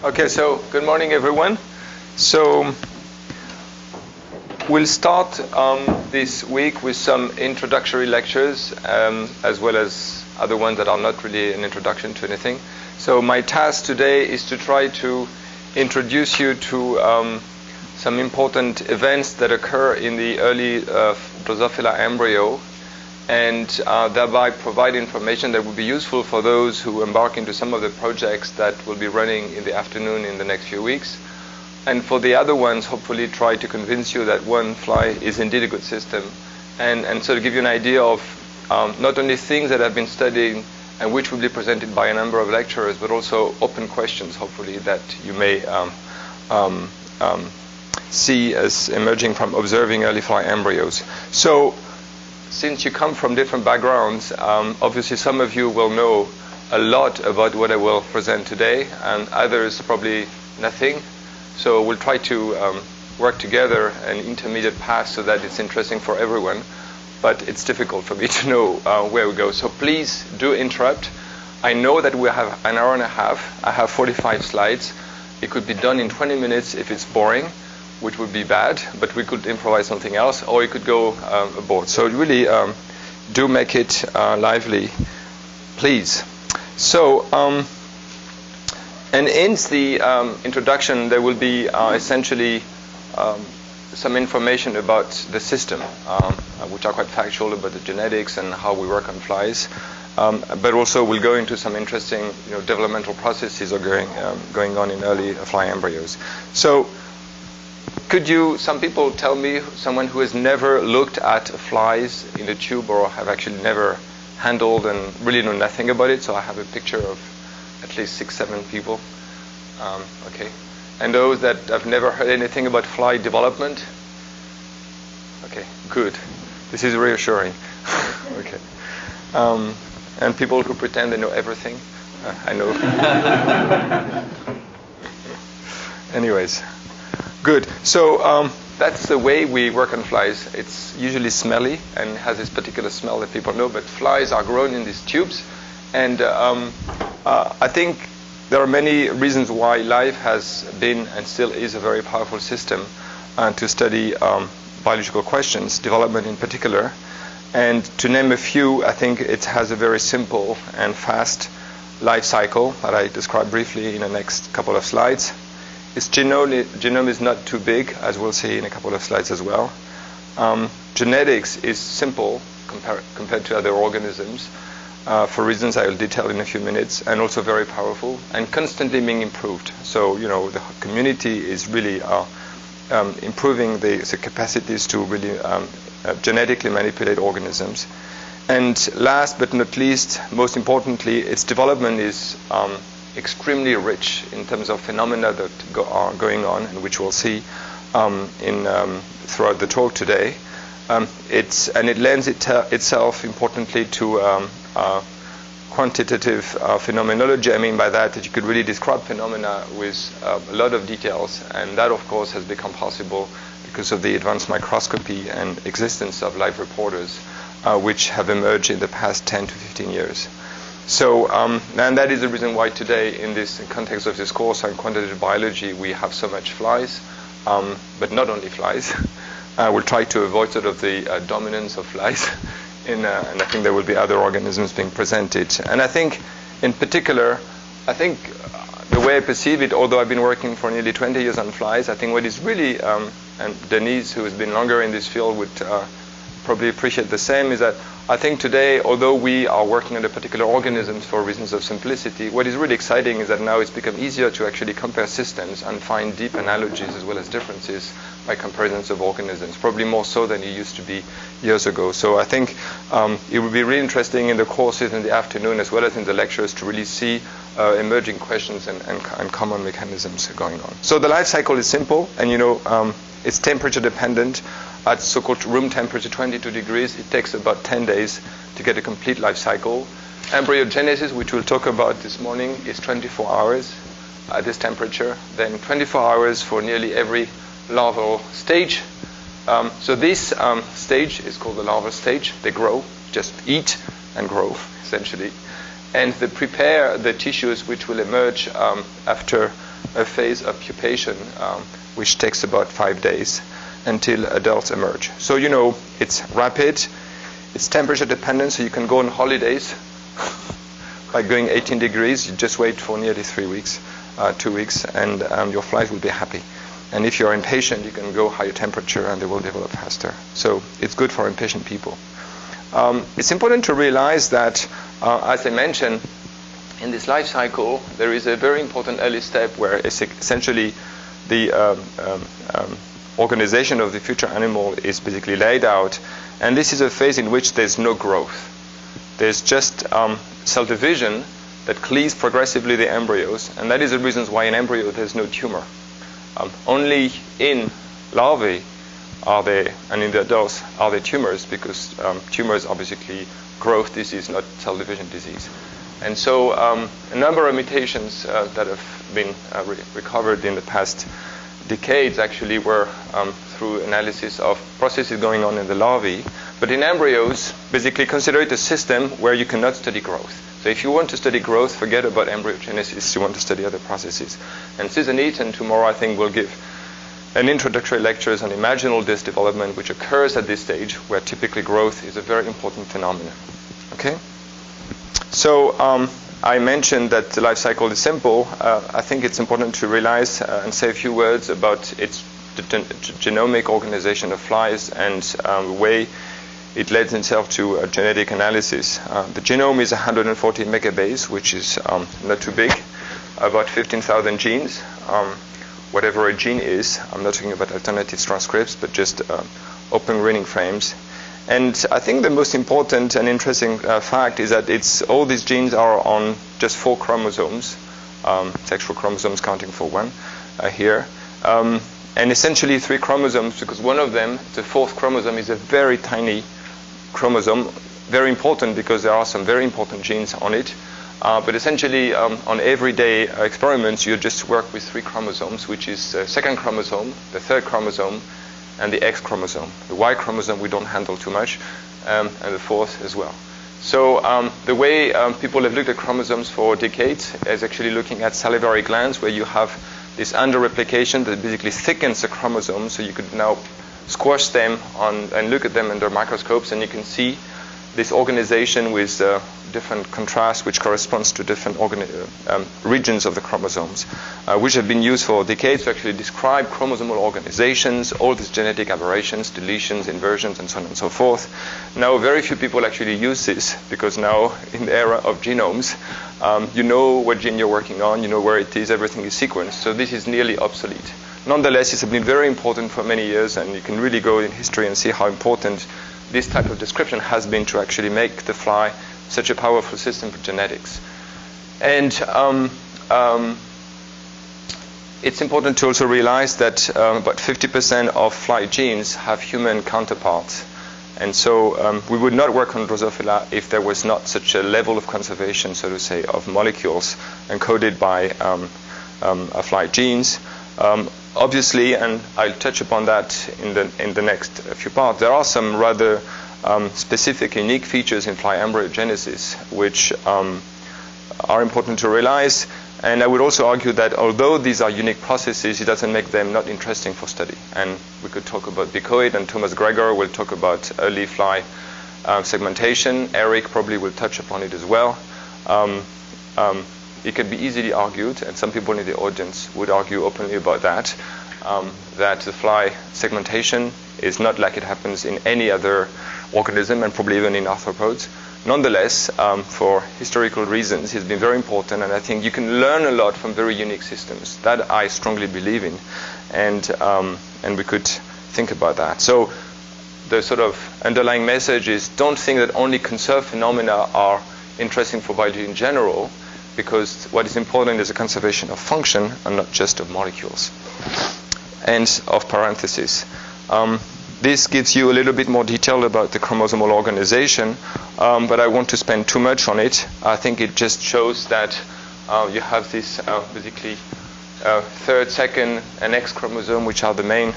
Okay, so good morning, everyone. So we'll start this week with some introductory lectures, as well as other ones that are not really an introduction to anything. So my task today is to try to introduce you to some important events that occur in the early Drosophila embryo, and thereby provide information that will be useful for those who embark into some of the projects that will be running in the afternoon in the next few weeks. And for the other ones, hopefully try to convince you that one, Fly is indeed a good system, and so to give you an idea of not only things that have been studied and which will be presented by a number of lecturers, but also open questions, hopefully, that you may see as emerging from observing early Fly embryos. So, since you come from different backgrounds, obviously some of you will know a lot about what I will present today, and others probably nothing. So we'll try to work together an intermediate path so that it's interesting for everyone. But it's difficult for me to know where we go. So please do interrupt. I know that we have an hour and a half. I have 45 slides. It could be done in 20 minutes if it's boring, which would be bad, but we could improvise something else, or it could go aboard. So really do make it lively, please. So, and in the introduction, there will be essentially some information about the system, which are quite factual about the genetics and how we work on flies. But also we'll go into some interesting developmental processes are going on in early fly embryos. So, could you, some people tell me, someone who has never looked at flies in a tube or have actually never handled and really know nothing about it? So I have a picture of at least 6-7 people. Okay. And those that have never heard anything about fly development? Okay, good. This is reassuring. Okay. And people who pretend they know everything? I know. Anyways. Good. So that's the way we work on flies. It's usually smelly and has this particular smell that people know, but flies are grown in these tubes. And I think there are many reasons why life has been and still is a very powerful system to study biological questions, development in particular. And to name a few, I think it has a very simple and fast life cycle that I describe briefly in the next couple of slides. Its genome is not too big, as we'll see in a couple of slides as well. Genetics is simple compared to other organisms, for reasons I will detail in a few minutes, and also very powerful and constantly being improved. So, the community is really improving the capacities to really genetically manipulate organisms. And last but not least, most importantly, its development is extremely rich in terms of phenomena that are going on, and which we'll see throughout the talk today. It lends itself importantly to quantitative phenomenology. I mean by that you could really describe phenomena with a lot of details, and that of course has become possible because of the advanced microscopy and existence of live reporters, which have emerged in the past 10 to 15 years. So, and that is the reason why today, in this context of this course on quantitative biology, we have so much flies, but not only flies. We'll try to avoid sort of the dominance of flies, and I think there will be other organisms being presented. And I think, in particular, the way I perceive it, although I've been working for nearly 20 years on flies, I think what is really, and Denise, who has been longer in this field, would probably appreciate the same, is that I think today, although we are working on the particular organisms for reasons of simplicity, what is really exciting is that now it's become easier to actually compare systems and find deep analogies as well as differences by comparisons of organisms, probably more so than it used to be years ago. So I think it would be really interesting in the courses in the afternoon as well as in the lectures to really see emerging questions and common mechanisms going on. So the life cycle is simple, and it's temperature dependent. At so-called room temperature, 22 degrees, it takes about 10 days to get a complete life cycle. Embryogenesis, which we'll talk about this morning, is 24 hours at this temperature. Then 24 hours for nearly every larval stage. So this stage is called the larval stage. They grow, just eat and grow, essentially. And they prepare the tissues which will emerge after a phase of pupation, which takes about 5 days until adults emerge. So it's rapid, it's temperature dependent, so you can go on holidays by going 18 degrees. You just wait for nearly 3 weeks, 2 weeks, and your flies will be happy. And if you're impatient, you can go higher temperature and they will develop faster. So it's good for impatient people. It's important to realize that, as I mentioned, in this life cycle, there is a very important early step where essentially the organization of the future animal is basically laid out. And this is a phase in which there's no growth. There's just cell division that cleaves progressively the embryos. And that is the reason why in embryo there's no tumor. Only in larvae are there, and in the adults are there tumors, because tumors are basically growth disease, not cell division disease. And so a number of mutations that have been recovered in the past decades actually were through analysis of processes going on in the larvae. But in embryos, basically consider it a system where you cannot study growth. So if you want to study growth, forget about embryogenesis. You want to study other processes. And Susan Eaton tomorrow, I think, will give an introductory lectures on imaginal disc development, which occurs at this stage, where typically growth is a very important phenomenon. Okay? So I mentioned that the life cycle is simple. I think it's important to realize and say a few words about the genomic organization of flies and the way it lends itself to a genetic analysis. The genome is 140 megabase, which is not too big, about 15,000 genes. Whatever a gene is, I'm not talking about alternative transcripts, but just open reading frames. And I think the most important and interesting fact is that all these genes are on just 4 chromosomes, sexual chromosomes counting for 1 here. And essentially 3 chromosomes, because one of them, the 4th chromosome, is a very tiny chromosome, very important because there are some very important genes on it. But essentially, on everyday experiments, you just work with 3 chromosomes, which is the 2nd chromosome, the 3rd chromosome, and the X chromosome. The Y chromosome we don't handle too much, and the 4th as well. So the way people have looked at chromosomes for decades is actually looking at salivary glands, where you have this under-replication that basically thickens the chromosome, so you could now squash them and look at them under microscopes, and you can see this organization with different contrasts, which corresponds to different regions of the chromosomes, which have been used for decades to actually describe chromosomal organizations, all these genetic aberrations, deletions, inversions, and so on and so forth. Now, very few people actually use this, because now, in the era of genomes, you know what gene you're working on, you know where it is, everything is sequenced, so this is nearly obsolete. Nonetheless, it's been very important for many years, and you can really go in history and see how important this type of description has been to actually make the fly such a powerful system for genetics. And it's important to also realize that about 50% of fly genes have human counterparts. And so we would not work on Drosophila if there was not such a level of conservation, so to say, of molecules encoded by fly genes. Obviously, and I'll touch upon that in the next few parts, there are some rather specific, unique features in fly embryogenesis which are important to realize. And I would also argue that although these are unique processes, it doesn't make them not interesting for study. And we could talk about Bicoid, and Thomas Gregor will talk about early fly segmentation. Eric probably will touch upon it as well. It can be easily argued, and some people in the audience would argue openly about that, that the fly segmentation is not like it happens in any other organism, and probably even in arthropods. Nonetheless, for historical reasons, it's been very important, and I think you can learn a lot from very unique systems. That I strongly believe in, and we could think about that. So the sort of underlying message is, don't think that only conserved phenomena are interesting for biology in general, because what is important is the conservation of function and not just of molecules. End of parenthesis. This gives you a little bit more detail about the chromosomal organization, but I won't to spend too much on it. I think it just shows that you have this basically 3rd, 2nd, and X chromosome, which are the main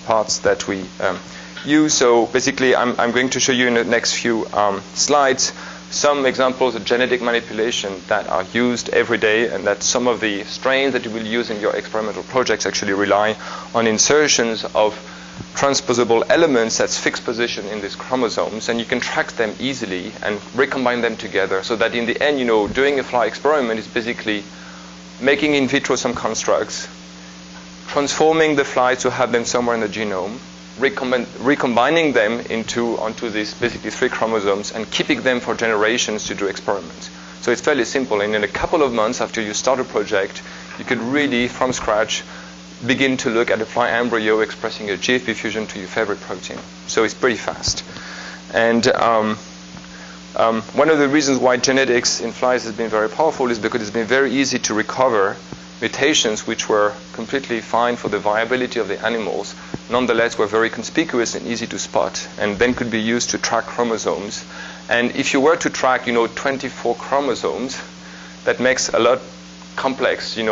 parts that we use. So basically, I'm going to show you in the next few slides some examples of genetic manipulation that are used every day, and that some of the strains that you will use in your experimental projects actually rely on insertions of transposable elements that's fixed position in these chromosomes, and you can track them easily and recombine them together, so that in the end, doing a fly experiment is basically making in vitro some constructs, transforming the flies to have them somewhere in the genome, recombining them onto these basically 3 chromosomes, and keeping them for generations to do experiments. So it's fairly simple, and in a couple of months after you start a project, you could really, from scratch, begin to look at a fly embryo expressing a GFP fusion to your favorite protein. So it's pretty fast. And one of the reasons why genetics in flies has been very powerful is because it's been very easy to recover mutations which were completely fine for the viability of the animals, nonetheless were very conspicuous and easy to spot, and then could be used to track chromosomes. And if you were to track, 24 chromosomes, that makes a lot complex, the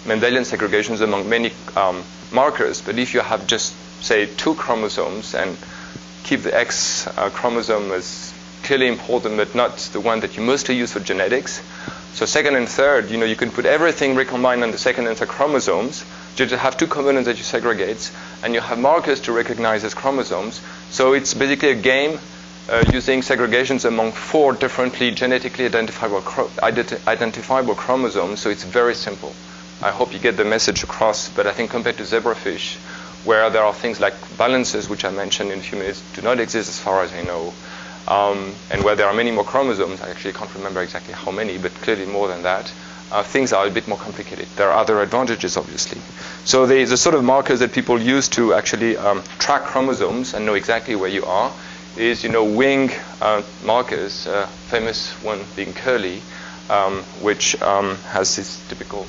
Mendelian segregations among many markers. But if you have just, say, 2 chromosomes and keep the X chromosome as clearly important, but not the one that you mostly use for genetics. So second and third, you can put everything recombined on the second and third chromosomes. You just have 2 components that you segregate, and you have markers to recognize as chromosomes. So it's basically a game using segregations among 4 differently genetically identifiable chromosomes. So it's very simple. I hope you get the message across. But I think compared to zebrafish, where there are things like balances, which I mentioned in a few minutes, do not exist as far as I know. And where there are many more chromosomes, I actually can't remember exactly how many, but clearly more than that, things are a bit more complicated. There are other advantages, obviously. So the sort of markers that people use to actually track chromosomes and know exactly where you are is, wing markers, famous one being curly, which has this typical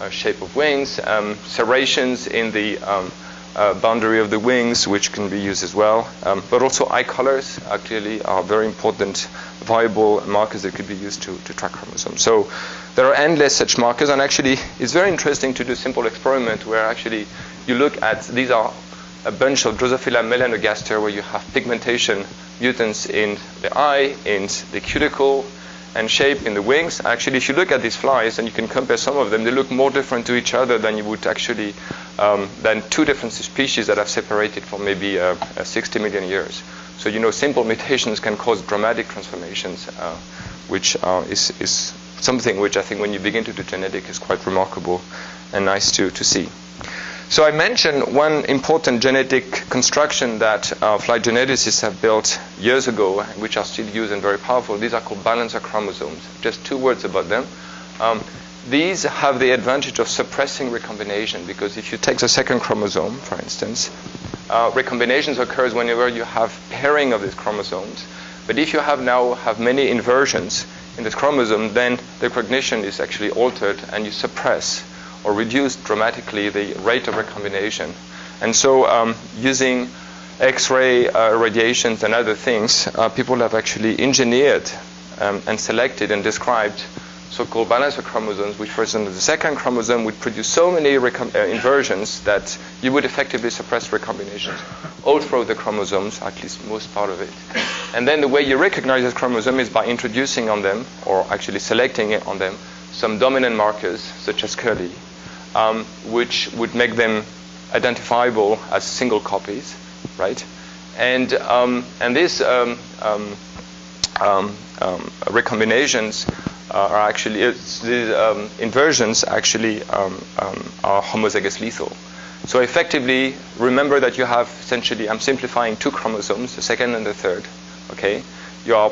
shape of wings, serrations in the boundary of the wings, which can be used as well. But also eye colors clearly are very important, viable markers that could be used to track chromosomes. So there are endless such markers, and actually it's very interesting to do a simple experiment where actually you look at, these are a bunch of Drosophila melanogaster where you have pigmentation mutants in the eye, in the cuticle, and shape in the wings. Actually, if you look at these flies, and you can compare some of them, they look more different to each other than you would actually, than 2 different species that have separated for maybe 60 million years. So, simple mutations can cause dramatic transformations, which is something which I think when you begin to do genetic is quite remarkable and nice to see. So I mentioned one important genetic construction that fly geneticists have built years ago, which are still used and very powerful. These are called balancer chromosomes. Just 2 words about them. These have the advantage of suppressing recombination, because if you take the second chromosome, for instance, recombinations occurs whenever you have pairing of these chromosomes. But if you have many inversions in this chromosome, then the recognition is actually altered, and you suppress or reduce dramatically the rate of recombination. And so using X-ray radiations and other things, people have actually engineered and selected and described so-called balancer chromosomes, which, for instance, the second chromosome would produce so many inversions that you would effectively suppress recombinations all throughout the chromosomes, at least most part of it. And then the way you recognize this chromosome is by introducing on them, or actually selecting it on them, some dominant markers, such as curly, which would make them identifiable as single copies, right? And these recombinations are actually, these inversions actually are homozygous lethal. So effectively, remember that you have essentially, I'm simplifying, 2 chromosomes, the second and the third, okay? You are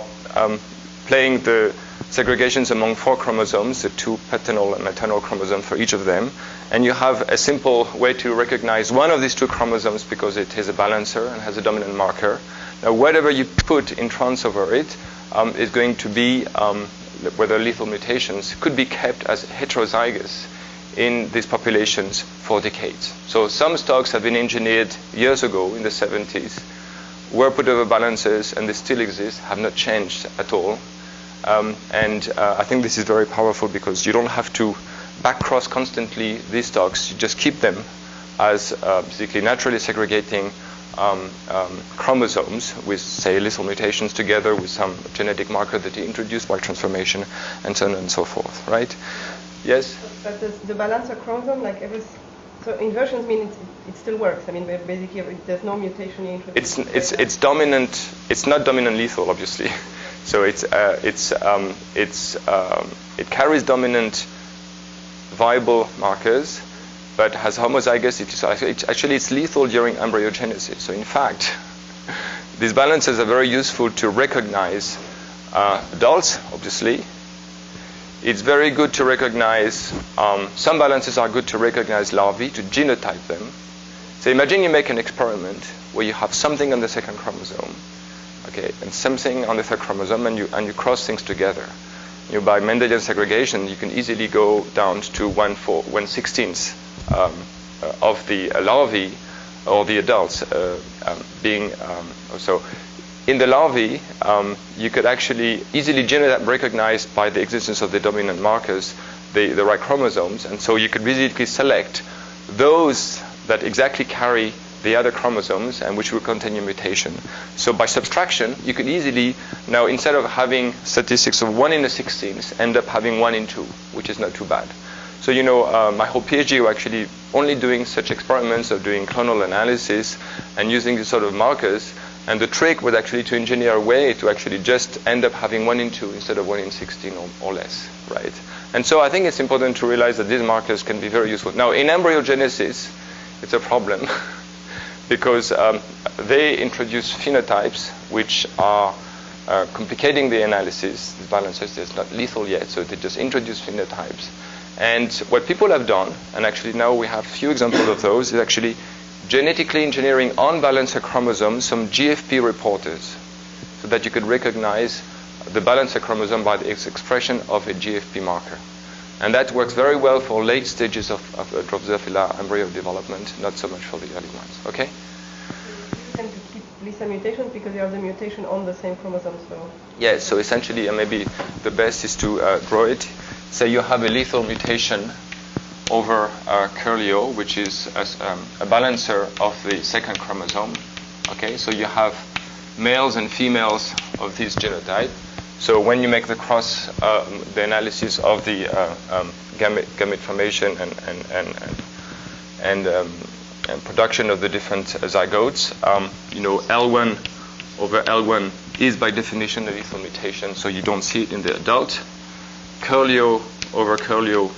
playing the segregations among 4 chromosomes, the 2 paternal and maternal chromosomes for each of them, and you have a simple way to recognize one of these 2 chromosomes because it is a balancer and has a dominant marker. Now, whatever you put in trans over it is going to be, whether lethal mutations, could be kept as heterozygous in these populations for decades. So some stocks have been engineered years ago in the 70s, were put over balancers, and they still exist, have not changed at all. I think this is very powerful because you don't have to back-cross constantly these stocks. You just keep them as basically naturally segregating chromosomes with, say, lethal mutations together with some genetic marker that you introduce by transformation, and so on and so forth, right? Yes? But the balancer chromosome, like so inversions mean it still works. I mean, basically, there's no mutation you introduce. It's dominant. It's not dominant lethal, obviously. So it carries dominant viable markers, but has homozygous. It's lethal during embryogenesis. So in fact, these balances are very useful to recognize adults, obviously. It's very good to recognize, some balances are good to recognize larvae, to genotype them. So imagine you make an experiment where you have something on the second chromosome, okay, and something on the third chromosome, and you cross things together. By Mendelian segregation, you can easily go down to 1/16 of the larvae or the adults being so. In the larvae, you could actually easily recognize by the existence of the dominant markers the right chromosomes, and so you could basically select those that exactly carry the other chromosomes and which will contain a mutation. So by subtraction, you could easily now, instead of having statistics of 1 in a 16th, end up having 1 in 2, which is not too bad. So my whole PhD was actually only doing such experiments of doing clonal analysis and using these sort of markers. And the trick was actually to engineer a way to actually just end up having 1 in 2 instead of 1 in 16 or less, right? And so I think it's important to realize that these markers can be very useful. Now, in embryogenesis, it's a problem because they introduce phenotypes which are complicating the analysis. The balances is not lethal yet, so they just introduce phenotypes. And what people have done, and actually now we have few examples of those, is actually genetically engineering on balancer chromosomes some GFP reporters so that you could recognize the balancer chromosome by the expression of a GFP marker. And that works very well for late stages of Drosophila embryo development, not so much for the early ones. Okay? You tend to keep lethal mutations because you have the mutation on the same chromosome. So yes, so essentially, maybe the best is to draw it. Say you have a lethal mutation over Curlio, which is a balancer of the second chromosome. Okay, so you have males and females of this genotype. So when you make the cross, the analysis of the gamete formation and production of the different zygotes, L1 over L1 is by definition a lethal mutation, so you don't see it in the adult. Curlio over Curlio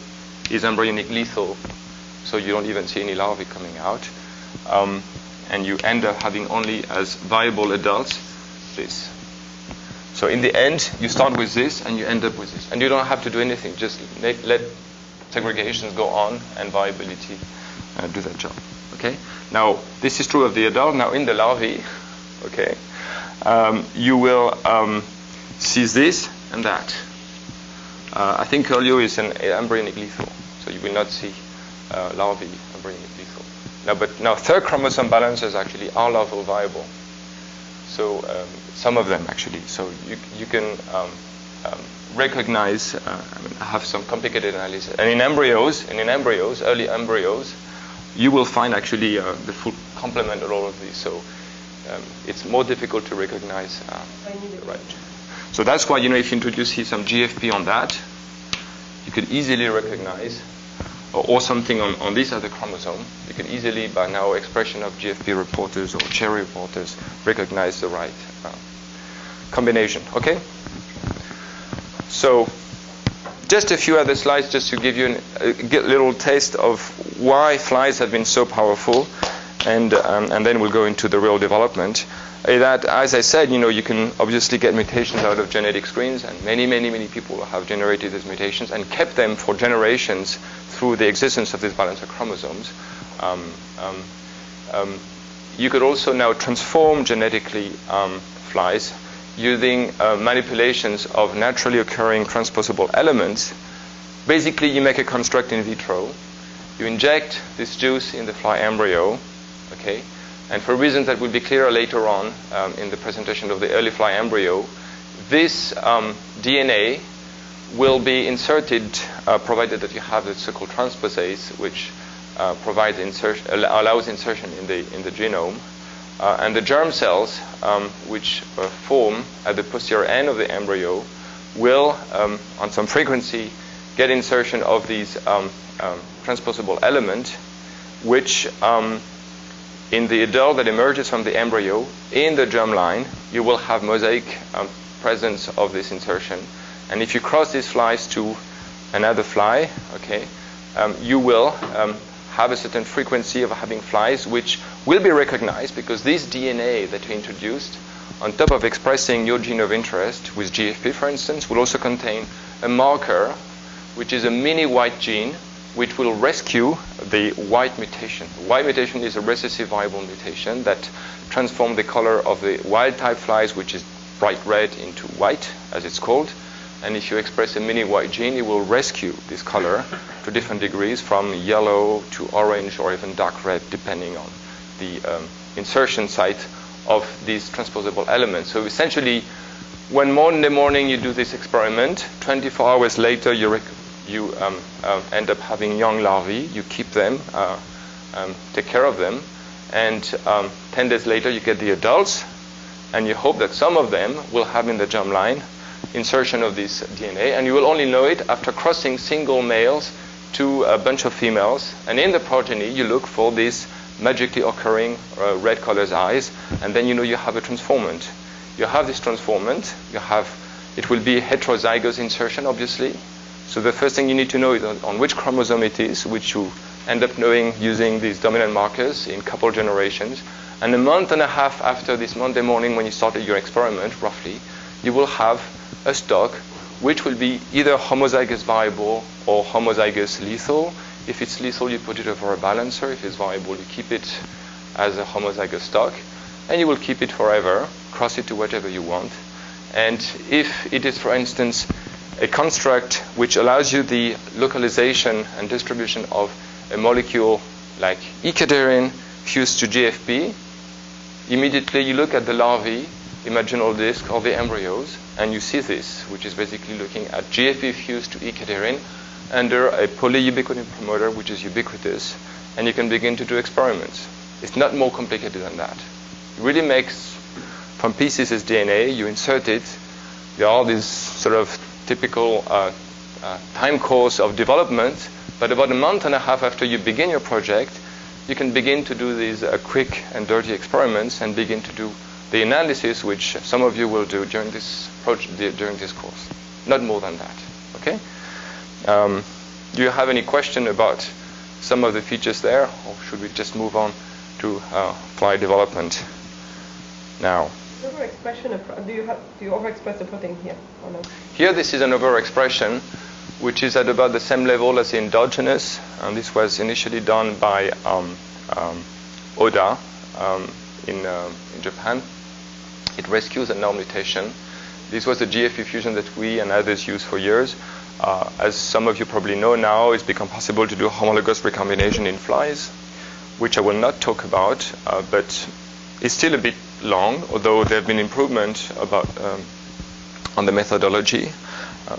is embryonic lethal, so you don't even see any larvae coming out. And you end up having only as viable adults this. So in the end, you start with this and you end up with this. And you don't have to do anything, just let segregations go on and viability do that job. Okay? Now, this is true of the adult. Now, in the larvae, okay, you will see this and that. I think Curlio is an embryonic lethal, so you will not see larvae embryonic lethal. Now third chromosome balances actually are larval viable. So some of them actually. So you can recognize, have some complicated analysis. And in embryos, early embryos, you will find actually the full complement of all of these. So it's more difficult to recognize the right. So that's why, if you introduce here some GFP on that, you could easily recognize, or something on this other chromosome, you could easily, by now expression of GFP reporters or cherry reporters, recognize the right combination. Okay? So just a few other slides just to give you a little taste of why flies have been so powerful, and then we'll go into the real development. That, as I said, you can obviously get mutations out of genetic screens, and many people have generated these mutations and kept them for generations through the existence of these balancer chromosomes. You could also now transform genetically flies using manipulations of naturally occurring transposable elements. Basically, you make a construct in vitro, you inject this juice in the fly embryo, okay? And for reasons that will be clearer later on in the presentation of the early fly embryo, this DNA will be inserted, provided that you have the so-called transposase, which allows insertion in the genome. And the germ cells, which form at the posterior end of the embryo, will, on some frequency, get insertion of these transposable element, which in the adult that emerges from the embryo, in the germline, you will have mosaic presence of this insertion. And if you cross these flies to another fly, okay, you will have a certain frequency of having flies which will be recognized, because this DNA that you introduced, on top of expressing your gene of interest with GFP, for instance, will also contain a marker, which is a mini white gene, which will rescue the white mutation. The white mutation is a recessive variable mutation that transforms the color of the wild-type flies, which is bright red, into white, as it's called. And if you express a mini white gene, it will rescue this color to different degrees, from yellow to orange or even dark red, depending on the insertion site of these transposable elements. So essentially, when in the morning you do this experiment, 24 hours later you end up having young larvae. You keep them, take care of them, and 10 days later you get the adults, and you hope that some of them will have in the germline insertion of this DNA, and you will only know it after crossing single males to a bunch of females. And in the progeny, you look for these magically occurring red colors eyes, and then you know you have a transformant. You have this transformant. It will be heterozygous insertion, obviously. So the first thing you need to know is on which chromosome it is, which you end up knowing using these dominant markers in couple generations. And a month and a half after this Monday morning, when you started your experiment, roughly, you will have a stock which will be either homozygous variable or homozygous lethal. If it's lethal, you put it over a balancer. If it's variable, you keep it as a homozygous stock, and you will keep it forever, cross it to whatever you want. And if it is, for instance, a construct which allows you the localization and distribution of a molecule like ikaterin fused to GFP, immediately you look at the larvae, imaginal disc, or the embryos, and you see this, which is basically looking at GFP fused to ikaterin under a polyubiquitin promoter, which is ubiquitous, and you can begin to do experiments. It's not more complicated than that. It really makes, from pieces as DNA, you insert it, there are all these sort of typical time course of development, but about a month and a half after you begin your project, you can begin to do these quick and dirty experiments and begin to do the analysis, which some of you will do during this course. Not more than that. Okay? Do you have any question about some of the features there, or should we just move on to fly development now? Do you overexpress the protein here or no? Here, this is an overexpression, which is at about the same level as the endogenous, and this was initially done by Oda in Japan. It rescues a null mutation. This was the GFP fusion that we and others used for years. As some of you probably know now, it's become possible to do homologous recombination in flies, which I will not talk about, but it's still a bit long, although there have been improvements on the methodology.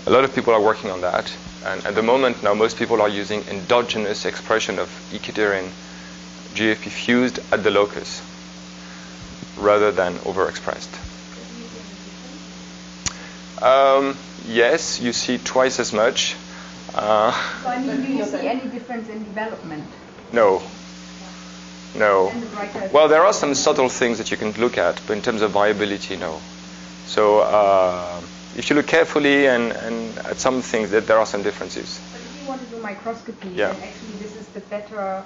A lot of people are working on that, and at the moment now most people are using endogenous expression of ikaterin GFP fused at the locus rather than overexpressed. Yes, you see twice as much. So I mean, do you see any difference in development? No. Well, there are some subtle things that you can look at, but in terms of viability, no. So if you look carefully and at some things, that there are some differences. But if you want to do microscopy, yeah, then actually this is the better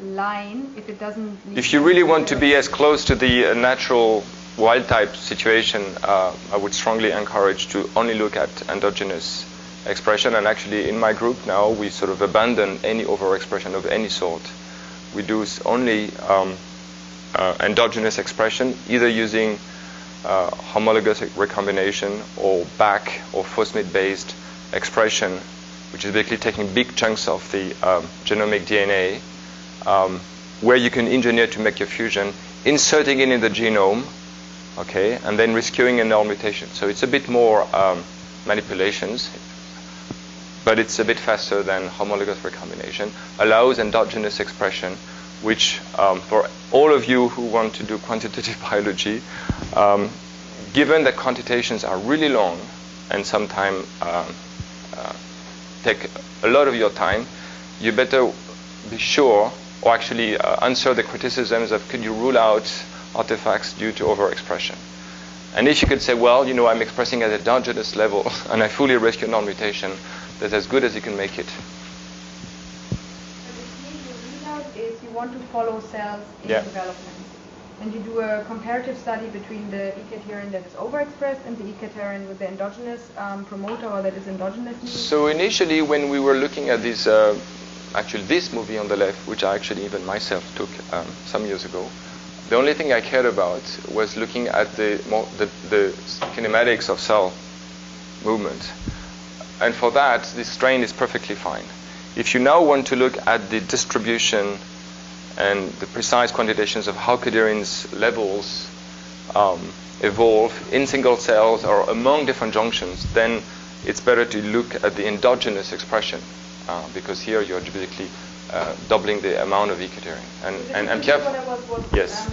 line if it doesn't... If you really want to be as close to the natural wild-type situation, I would strongly encourage to only look at endogenous expression. And actually, in my group now, we sort of abandon any overexpression of any sort. We do only endogenous expression, either using homologous recombination or BAC or phosphate-based expression, which is basically taking big chunks of the genomic DNA, where you can engineer to make your fusion, inserting it in the genome, okay, and then rescuing a null mutation. So it's a bit more manipulations, but it's a bit faster than homologous recombination, allows endogenous expression which for all of you who want to do quantitative biology, given that quantitations are really long and sometimes take a lot of your time, you better be sure, or actually answer the criticisms of could you rule out artifacts due to overexpression. And if you could say, well, you know, I'm expressing at a endogenous level and I fully rescue non-mutation, that's as good as you can make it. Is you want to follow cells in development, and you do a comparative study between the E-cadherin that is overexpressed and the E-cadherin with the endogenous promoter, or that is endogenously. So initially, when we were looking at this, actually this movie on the left, which I actually even myself took some years ago, the only thing I cared about was looking at the kinematics of cell movement, and for that, this strain is perfectly fine. If you now want to look at the distribution and the precise quantifications of how cadherins levels evolve in single cells or among different junctions, then it's better to look at the endogenous expression because here you're basically doubling the amount of E-cadherin. And Pierre, yes.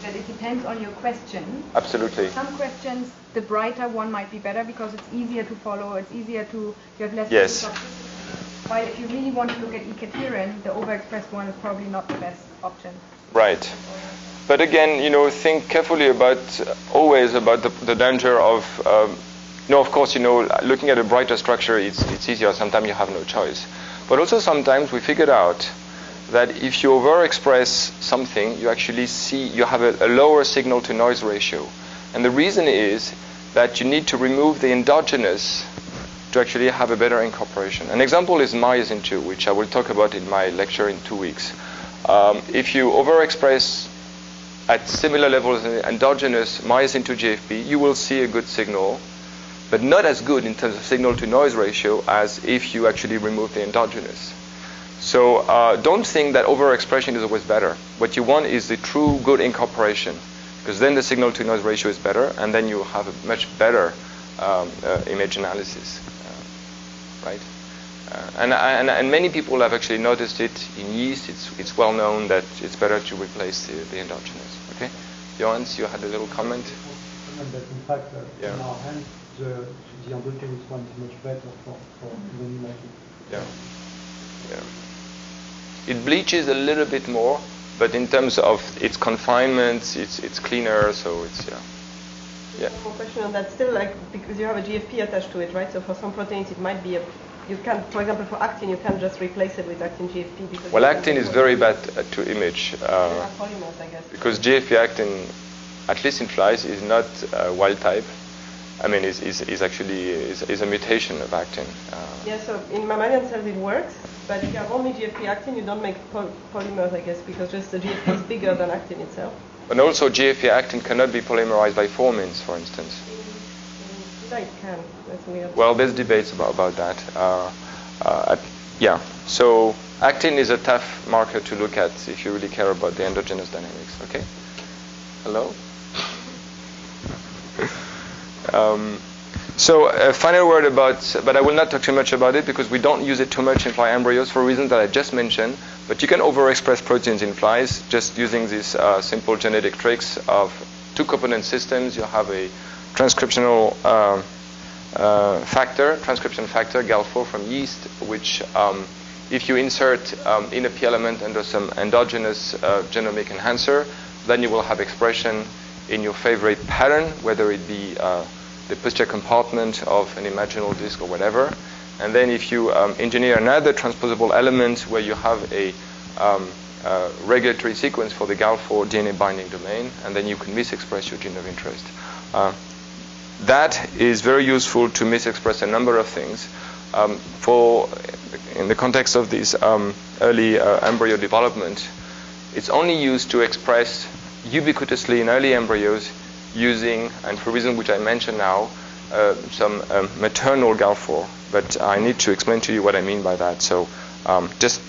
That it depends on your question. Absolutely. Some questions, the brighter one might be better because it's easier to follow. It's easier to you have less. Yes. While if you really want to look at E-cadherin, the overexpressed one is probably not the best option. Right. But again, you know, think carefully about always about the danger of, of course, you know, looking at a brighter structure, it's easier. Sometimes you have no choice. But also sometimes we figured out that if you overexpress something, you actually see you have a lower signal-to-noise ratio. And the reason is that you need to remove the endogenous to actually have a better incorporation. An example is myosin 2, which I will talk about in my lecture in 2 weeks. If you overexpress at similar levels in endogenous myosin 2 GFP, you will see a good signal, but not as good in terms of signal-to-noise ratio as if you actually remove the endogenous. So don't think that overexpression is always better. What you want is the true good incorporation, because then the signal-to-noise ratio is better, and then you have a much better image analysis. Right? And many people have actually noticed it in yeast. It's well known that it's better to replace the endogenous. Okay, Johannes, you had a little comment. That in fact, in our hands, the endogenous one is much better for the pneumatic. Yeah. It bleaches a little bit more, but in terms of its confinement, it's cleaner. So it's Yeah. One more question on that. Still, like, because you have a GFP attached to it, right? So for some proteins, it might be you can't, for example, for actin, you can't just replace it with actin GFP because. Well, actin is very bad to image. Polymers, I guess. Because GFP actin, at least in flies, is not wild type. I mean, is actually a mutation of actin. Yeah. So in mammalian cells, it works, but if you have only GFP actin, you don't make polymers, I guess, because just the GFP is bigger than actin itself. And also, GFP actin cannot be polymerized by formins, for instance. Yeah, it can. That's weird. Well, there's debates about that. So actin is a tough marker to look at if you really care about the endogenous dynamics. Okay. Hello. So a final word about, but I will not talk too much about it because we don't use it too much in fly embryos for reasons that I just mentioned. But you can overexpress proteins in flies just using these simple genetic tricks of two-component systems. You have a transcriptional transcription factor, GAL4 from yeast, which if you insert in a P element under some endogenous genomic enhancer, then you will have expression in your favorite pattern, whether it be the posterior compartment of an imaginal disc or whatever. And then if you engineer another transposable element where you have a regulatory sequence for the GAL4 DNA binding domain, and then you can misexpress your gene of interest. That is very useful to misexpress a number of things. In the context of this early embryo development, it's only used to express ubiquitously in early embryos using, and for reasons which I mention now, some maternal GAL4. But I need to explain to you what I mean by that. So just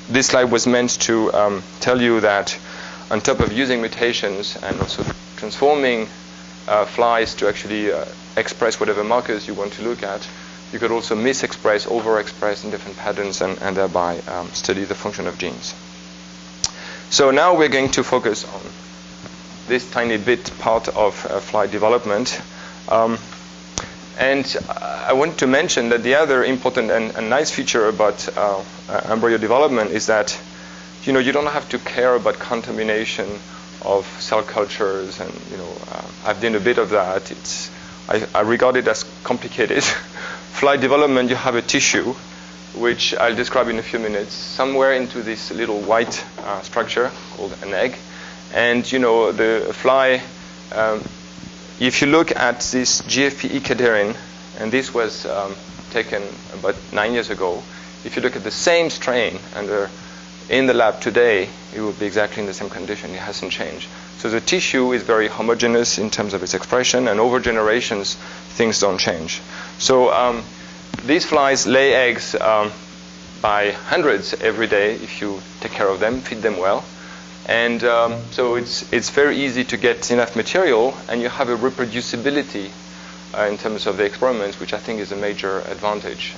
this slide was meant to tell you that on top of using mutations and also transforming flies to actually express whatever markers you want to look at, you could also misexpress, overexpress in different patterns and thereby study the function of genes. So now we're going to focus on this tiny bit part of fly development. And I want to mention that the other important and nice feature about embryo development is that you don't have to care about contamination of cell cultures, and I've done a bit of that. I regard it as complicated. Fly development, you have a tissue, which I'll describe in a few minutes, somewhere into this little white structure called an egg. And the fly, if you look at this GFP ecadherin, and this was taken about 9 years ago, if you look at the same strain in the lab today, it will be exactly in the same condition. It hasn't changed. So the tissue is very homogeneous in terms of its expression, and over generations, things don't change. So these flies lay eggs by hundreds every day if you take care of them, feed them well. And so it's very easy to get enough material, and you have a reproducibility in terms of the experiments, which I think is a major advantage.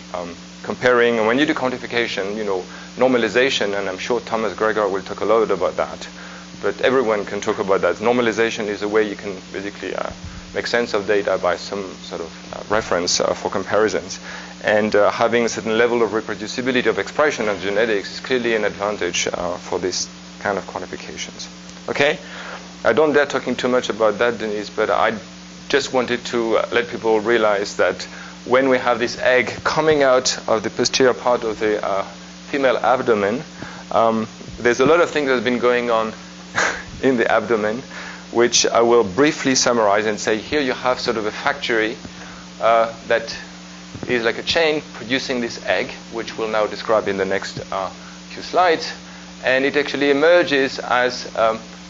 Comparing, and when you do quantification, normalization, and I'm sure Thomas Gregor will talk a lot about that, but everyone can talk about that. Normalization is a way you can basically make sense of data by some sort of reference for comparisons. And having a certain level of reproducibility of expression of genetics is clearly an advantage for this kind of quantifications. Okay? I don't dare talking too much about that, Denise, but I just wanted to let people realize that when we have this egg coming out of the posterior part of the female abdomen, there's a lot of things that have been going on in the abdomen, which I will briefly summarize and say here you have sort of a factory that is like a chain producing this egg, which we'll now describe in the next few slides. And it actually emerges as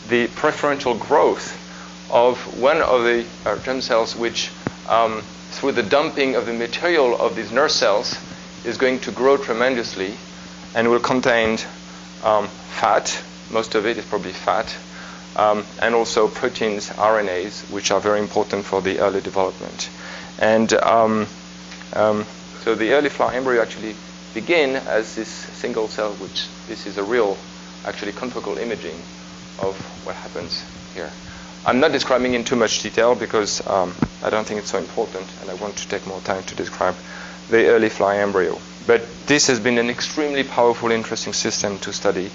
the preferential growth of one of the germ cells, which through the dumping of the material of these nurse cells is going to grow tremendously and will contain fat. Most of it is probably fat, and also proteins, RNAs, which are very important for the early development. And so the early fly embryo actually begin as this single cell, which this is a real, actually confocal imaging of what happens here. I'm not describing in too much detail because I don't think it's so important, and I want to take more time to describe the early fly embryo. But this has been an extremely powerful, interesting system to study.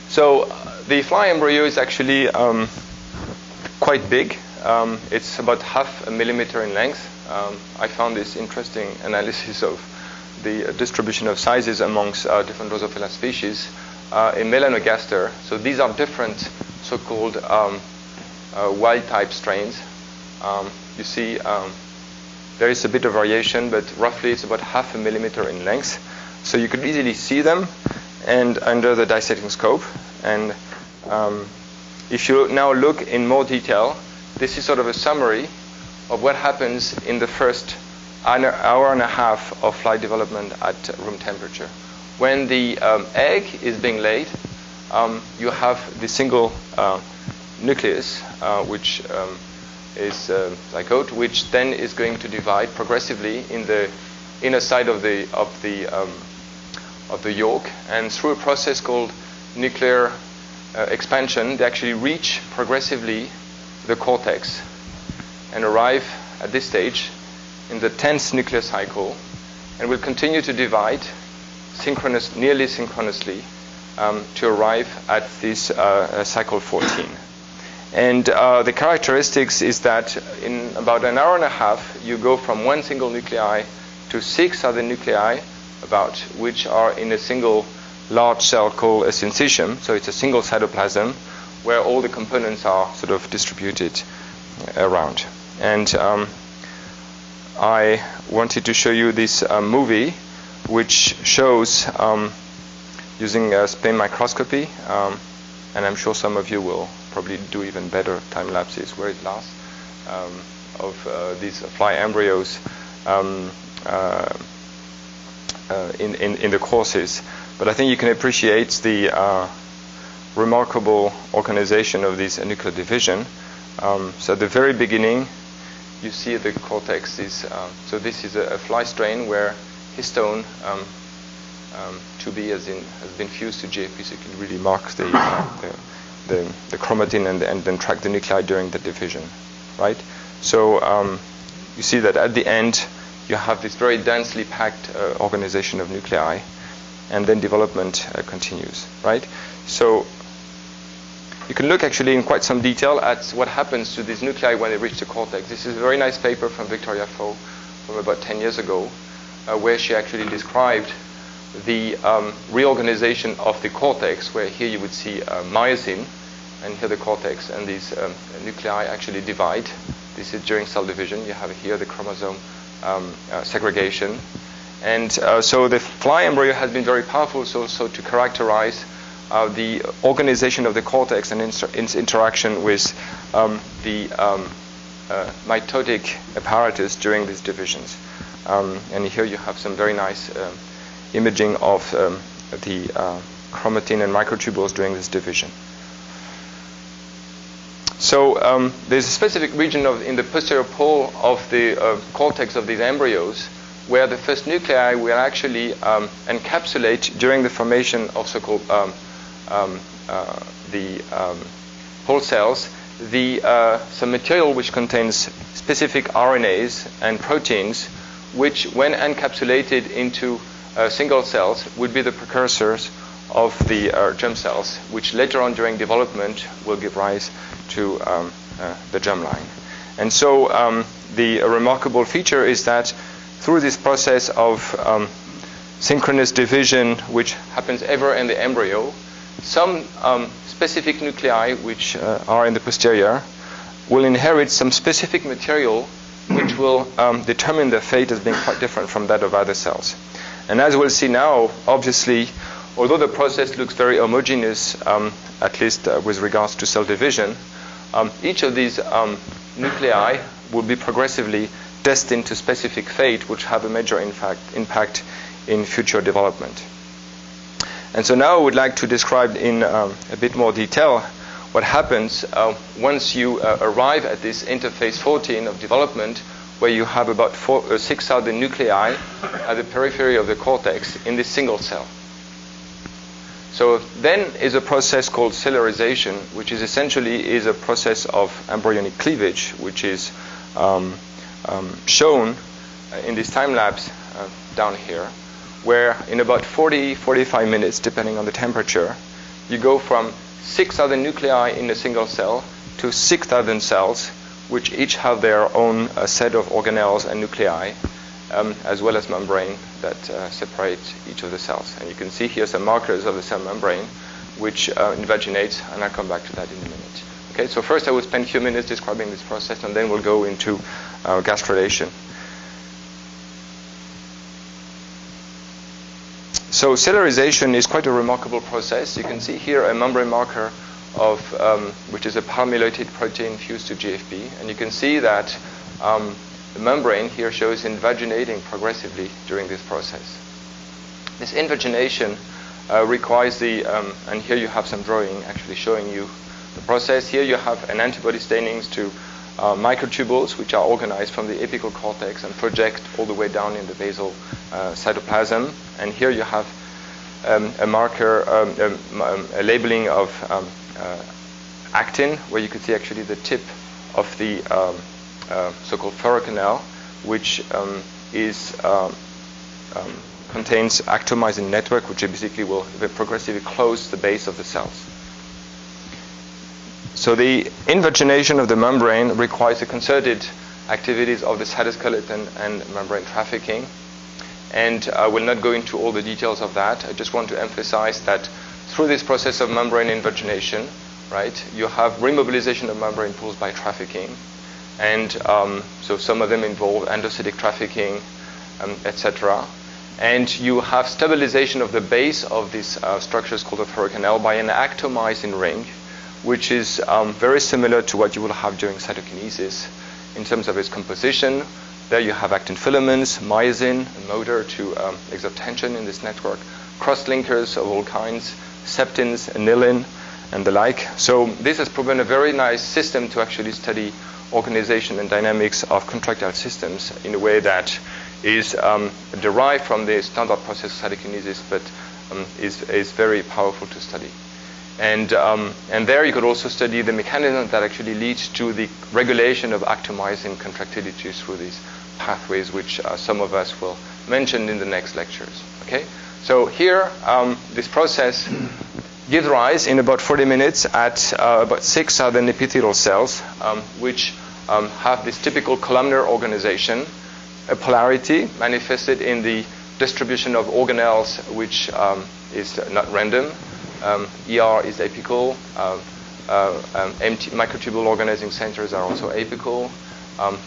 So the fly embryo is actually quite big. It's about 0.5 millimeter in length. I found this interesting analysis of the distribution of sizes amongst different Drosophila species in Melanogaster. So these are different so-called wild-type strains. You see there is a bit of variation, but roughly it's about 0.5 millimeter in length. So you could easily see them and under the dissecting scope. And if you now look in more detail, this is sort of a summary of what happens in the first hour and a half of fly development at room temperature. When the egg is being laid, you have the single nucleus, which is zygote, which then is going to divide progressively in the inner side of the yolk, and through a process called nuclear expansion, they actually reach progressively the cortex and arrive at this stage in the 10th nuclear cycle, and will continue to divide nearly synchronously to arrive at this cycle 14. And the characteristics is that in about an hour and a half, you go from one single nuclei to 6 other nuclei, about which are in a single large cell called a syncytium. So it's a single cytoplasm where all the components are sort of distributed around. And I wanted to show you this movie, which shows using spin microscopy, and I'm sure some of you will probably do even better time lapses where it lasts, of these fly embryos in the courses. But I think you can appreciate the remarkable organization of this nuclear division. So at the very beginning, you see the cortex is, so this is a fly strain where histone 2B has been fused to GFP, so you can really mark the chromatin and then track the nuclei during the division, right? So you see that at the end you have this very densely packed organization of nuclei, and then development continues, right? So you can look actually in quite some detail at what happens to these nuclei when they reach the cortex. This is a very nice paper from Victoria Fo from about 10 years ago, where she actually described the reorganization of the cortex, where here you would see myosin, and here the cortex, and these nuclei actually divide. This is during cell division. You have here the chromosome segregation. And so the fly embryo has been very powerful so to characterize the organization of the cortex and its interaction with the mitotic apparatus during these divisions. And here you have some very nice imaging of the chromatin and microtubules during this division. So there's a specific region in the posterior pole of the cortex of these embryos where the first nuclei will actually encapsulate during the formation of so-called whole cells some material which contains specific RNAs and proteins, which, when encapsulated into single cells, would be the precursors of the germ cells, which later on during development will give rise to the germline. And so the remarkable feature is that through this process of synchronous division, which happens ever in the embryo, some specific nuclei, which are in the posterior, will inherit some specific material which will determine their fate as being quite different from that of other cells. And as we'll see now, obviously, although the process looks very homogeneous, at least with regards to cell division, each of these nuclei will be progressively destined to specific fate, which have a major impact in future development. And so now I would like to describe in a bit more detail what happens once you arrive at this interphase 14 of development, where you have about 6,000 nuclei at the periphery of the cortex in this single cell. So then is a process called cellularization, which is essentially a process of embryonic cleavage, which is shown in this time lapse down here, where in about 40-45 minutes, depending on the temperature, you go from 6,000 nuclei in a single cell to 6,000 cells, which each have their own set of organelles and nuclei, as well as membrane that separate each of the cells. And you can see here some markers of the cell membrane, which invaginates, and I'll come back to that in a minute. Okay, so first I will spend a few minutes describing this process, and then we'll go into gastrulation. So cellularization is quite a remarkable process. You can see here a membrane marker of which is a palmylated protein fused to GFP, and you can see that the membrane here shows invaginating progressively during this process. This invagination requires and here you have some drawing actually showing you the process. Here you have an antibody stainings to microtubules, which are organized from the apical cortex and project all the way down in the basal cytoplasm. And here you have a marker, a labeling of actin, where you can see actually the tip of the so-called fluorocanal, which contains actomycin network, which basically will progressively close the base of the cells. So the invagination of the membrane requires the concerted activities of the cytoskeleton and membrane trafficking. And I will not go into all the details of that. I just want to emphasize that through this process of membrane invagination, right, you have remobilization of membrane pools by trafficking. And so some of them involve endocytic trafficking, etc. And you have stabilization of the base of these structures called the fluorocanal by an actomycin ring, which is very similar to what you will have during cytokinesis in terms of its composition. There you have actin filaments, myosin, a motor to exert tension in this network, cross-linkers of all kinds, septins, anilin, and the like. So this has proven a very nice system to actually study organization and dynamics of contractile systems in a way that is derived from the standard process of cytokinesis, but is very powerful to study. And there you could also study the mechanism that actually leads to the regulation of actomyosin contractility through these pathways, which some of us will mention in the next lectures. Okay, so here this process gives rise in about 40 minutes at about 6 southern epithelial cells, which have this typical columnar organization, a polarity manifested in the distribution of organelles, which is not random. ER is apical. Empty microtubule organizing centers are also apical.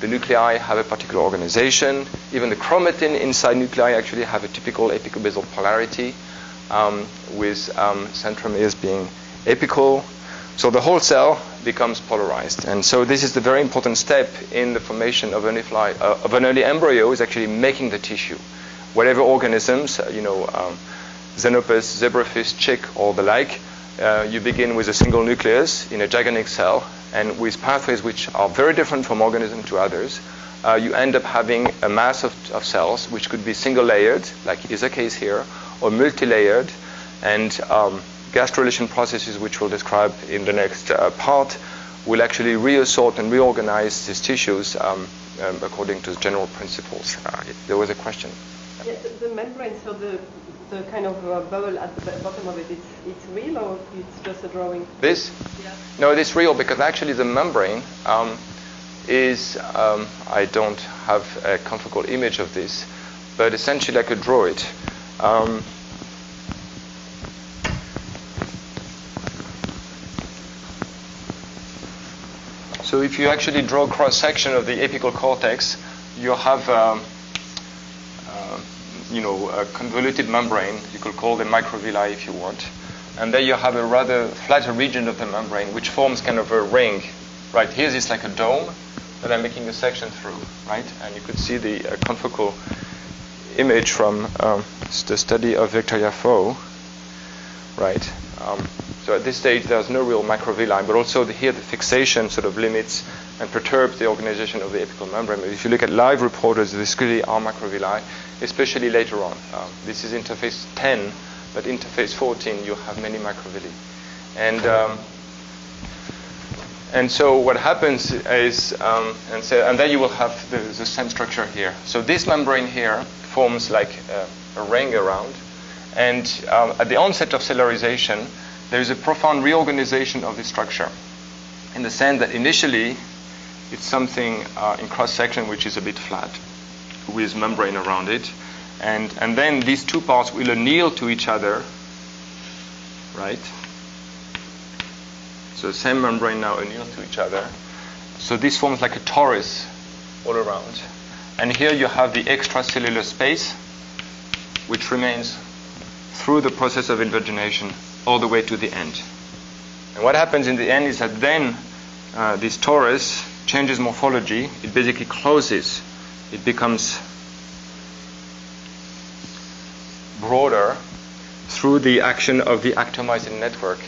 The nuclei have a particular organization. Even the chromatin inside nuclei actually have a typical apicobasal polarity, with centromeres being apical. So the whole cell becomes polarized. And so this is the very important step in the formation of an early embryo, is actually making the tissue. Whatever organisms, Xenopus, zebrafish, chick, or the like, you begin with a single nucleus in a gigantic cell, and with pathways which are very different from organism to others, you end up having a mass of cells which could be single-layered, like is the case here, or multi-layered, and gastrulation processes, which we'll describe in the next part, will actually reassort and reorganize these tissues according to general principles. There was a question. Yeah, the membrane, so the kind of bubble at the bottom of it, it's real or it's just a drawing? This? Yeah. No, it's real, because actually the membrane is, I don't have a comfortable image of this, but essentially I could draw it. So if you actually draw a cross-section of the apical cortex, you have a convoluted membrane. You could call them microvilli if you want. And there you have a rather flatter region of the membrane, which forms kind of a ring. Right, here is like a dome that I'm making a section through, right? And you could see the confocal image from the study of Victoria Faux, right? So at this stage, there's no real microvilli, but also here the fixation sort of limits and perturbs the organization of the apical membrane. But if you look at live reporters, there clearly are microvilli, especially later on. This is interface 10, but interface 14, you have many microvilli. And so what happens is, and then you will have the same structure here. So this membrane here forms like a ring around. And at the onset of cellularization, there is a profound reorganization of the structure, in the sense that initially it's something in cross-section which is a bit flat, with membrane around it. And then these two parts will anneal to each other, right? So the same membrane now anneal to each other. So this forms like a torus all around. And here you have the extracellular space, which remains through the process of invagination all the way to the end. And what happens in the end is that then this torus changes morphology. It basically closes. It becomes broader through the action of the actomyosin network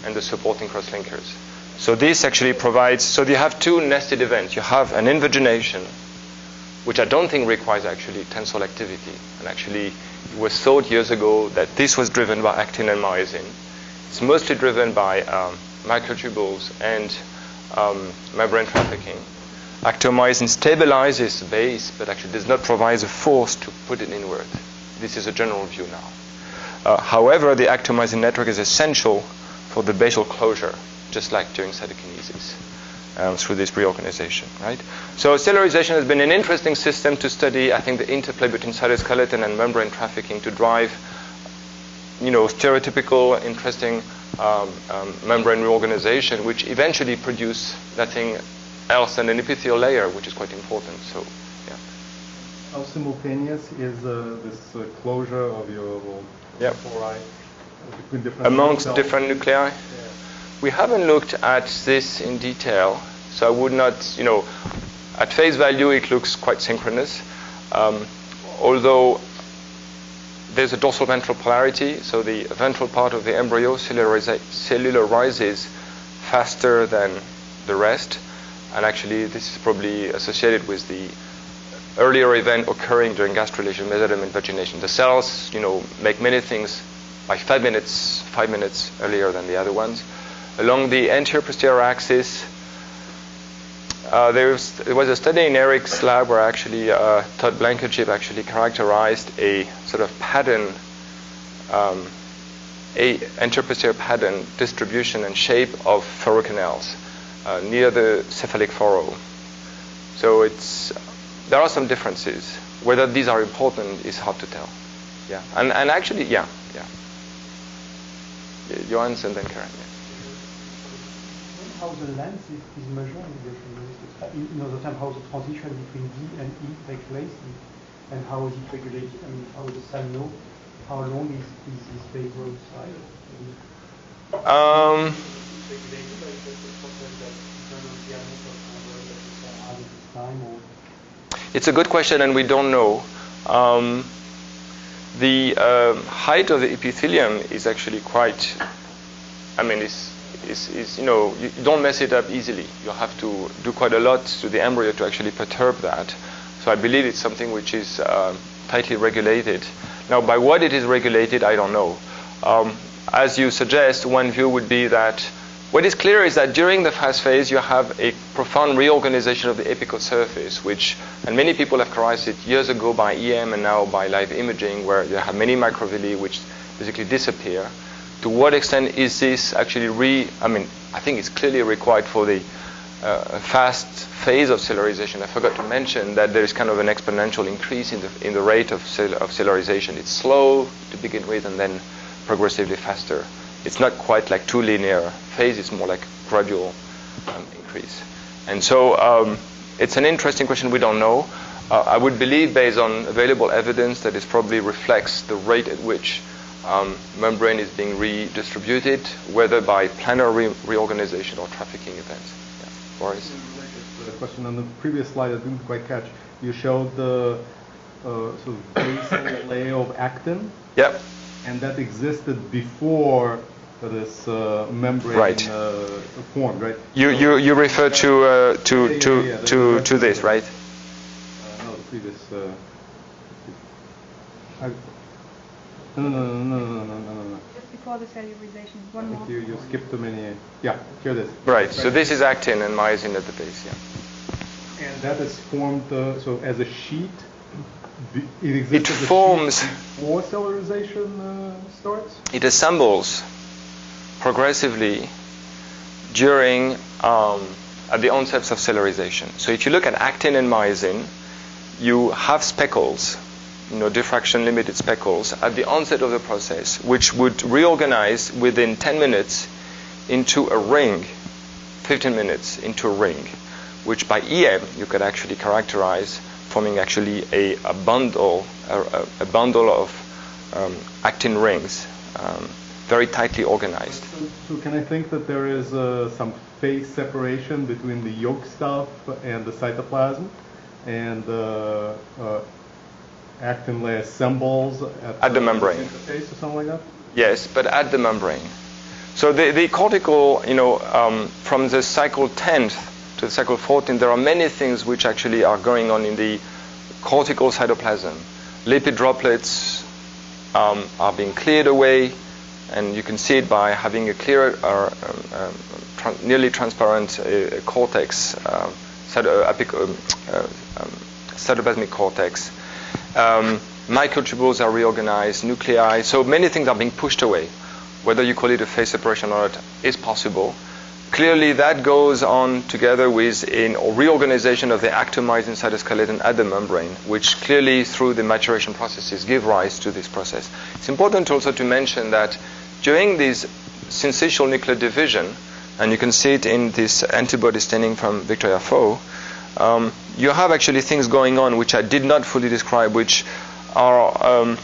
and the supporting cross-linkers. So this actually provides, so you have two nested events. You have an invagination, which I don't think requires actually tensile activity. And actually, it was thought years ago that this was driven by actin and myosin. It's mostly driven by microtubules and membrane trafficking. Actomyosin stabilizes the base, but actually does not provide the force to put it inward. This is a general view now. However, the actomyosin network is essential for the basal closure, just like during cytokinesis, through this reorganization, right? So cellularization has been an interesting system to study, I think, the interplay between cytoskeleton and membrane trafficking to drive, stereotypical, interesting membrane reorganization, which eventually produce nothing else than an epithelial layer, which is quite important. So, yeah. How simultaneous is this closure of your fori between different amongst cells? different nuclei? Yeah. We haven't looked at this in detail, so I would not, at face value it looks quite synchronous, although there's a dorsal ventral polarity, so the ventral part of the embryo cellularizes faster than the rest, and actually this is probably associated with the earlier event occurring during gastrulation, mesoderm invagination. The cells, make many things by 5 minutes earlier than the other ones. Along the anterior-posterior axis, there was a study in Eric's lab where actually Todd Blankenship actually characterized a sort of pattern, a anterior-posterior pattern distribution and shape of furrow canals near the cephalic furrow. So there are some differences. Whether these are important is hard to tell. Yeah, and actually, yeah. Johannes and then Karen. Yeah. How the length is measured in other time, how the transition between D and E takes place, and how is it regulated? I mean, how does the cell know how long is this vapor side? Regulated by the process that internal diameter of the time, or? It's a good question, and we don't know. The height of the epithelium is actually quite, you don't mess it up easily. You have to do quite a lot to the embryo to actually perturb that. So I believe it's something which is tightly regulated. Now, by what it is regulated, I don't know. As you suggest, one view would be that what is clear is that during the fast phase, you have a profound reorganization of the apical surface, and many people have characterized it years ago by EM and now by live imaging, where you have many microvilli which basically disappear. To what extent is this actually I think it's clearly required for the fast phase of cellularization. I forgot to mention that there is kind of an exponential increase in the rate of cellularization. It's slow to begin with and then progressively faster. It's not quite like two linear phase, it's more like gradual increase. And so it's an interesting question, we don't know. I would believe, based on available evidence, that it probably reflects the rate at which membrane is being redistributed, whether by planar reorganization or trafficking events. Yeah. Boris? The question on the previous slide I didn't quite catch. You showed the sort of basal layer of actin. Yep. And that existed before this membrane formed, right? You refer to this, right? No, the previous. No. Just before the cellularization, one more. You skipped too many. Yeah, here it is. Right. So this is actin and myosin at the base. Yeah. And that is formed so as a sheet. It forms before cellularization starts. It assembles progressively during at the onset of cellularization. So if you look at actin and myosin, you have speckles, diffraction limited speckles at the onset of the process, which would reorganize within 10 minutes into a ring, 15 minutes into a ring, which by EM you could actually characterize forming actually a bundle of actin rings, very tightly organized. So can I think that there is some phase separation between the yolk stuff and the cytoplasm, and actin layer assembles at the membrane interface or something like that? Yes, but at the membrane. So the cortical, from the cycle 10th to the cycle 14, there are many things which actually are going on in the cortical cytoplasm. Lipid droplets are being cleared away, and you can see it by having a clear, nearly transparent cortex, cytoplasmic cortex. Microtubules are reorganized, nuclei. So many things are being pushed away. Whether you call it a phase separation or not is possible. Clearly, that goes on together with a reorganization of the actomyosin cytoskeleton at the membrane, which clearly, through the maturation processes, give rise to this process. It's important also to mention that during this syncytial nuclear division, and you can see it in this antibody staining from Victoria Fo, you have actually things going on which I did not fully describe, which are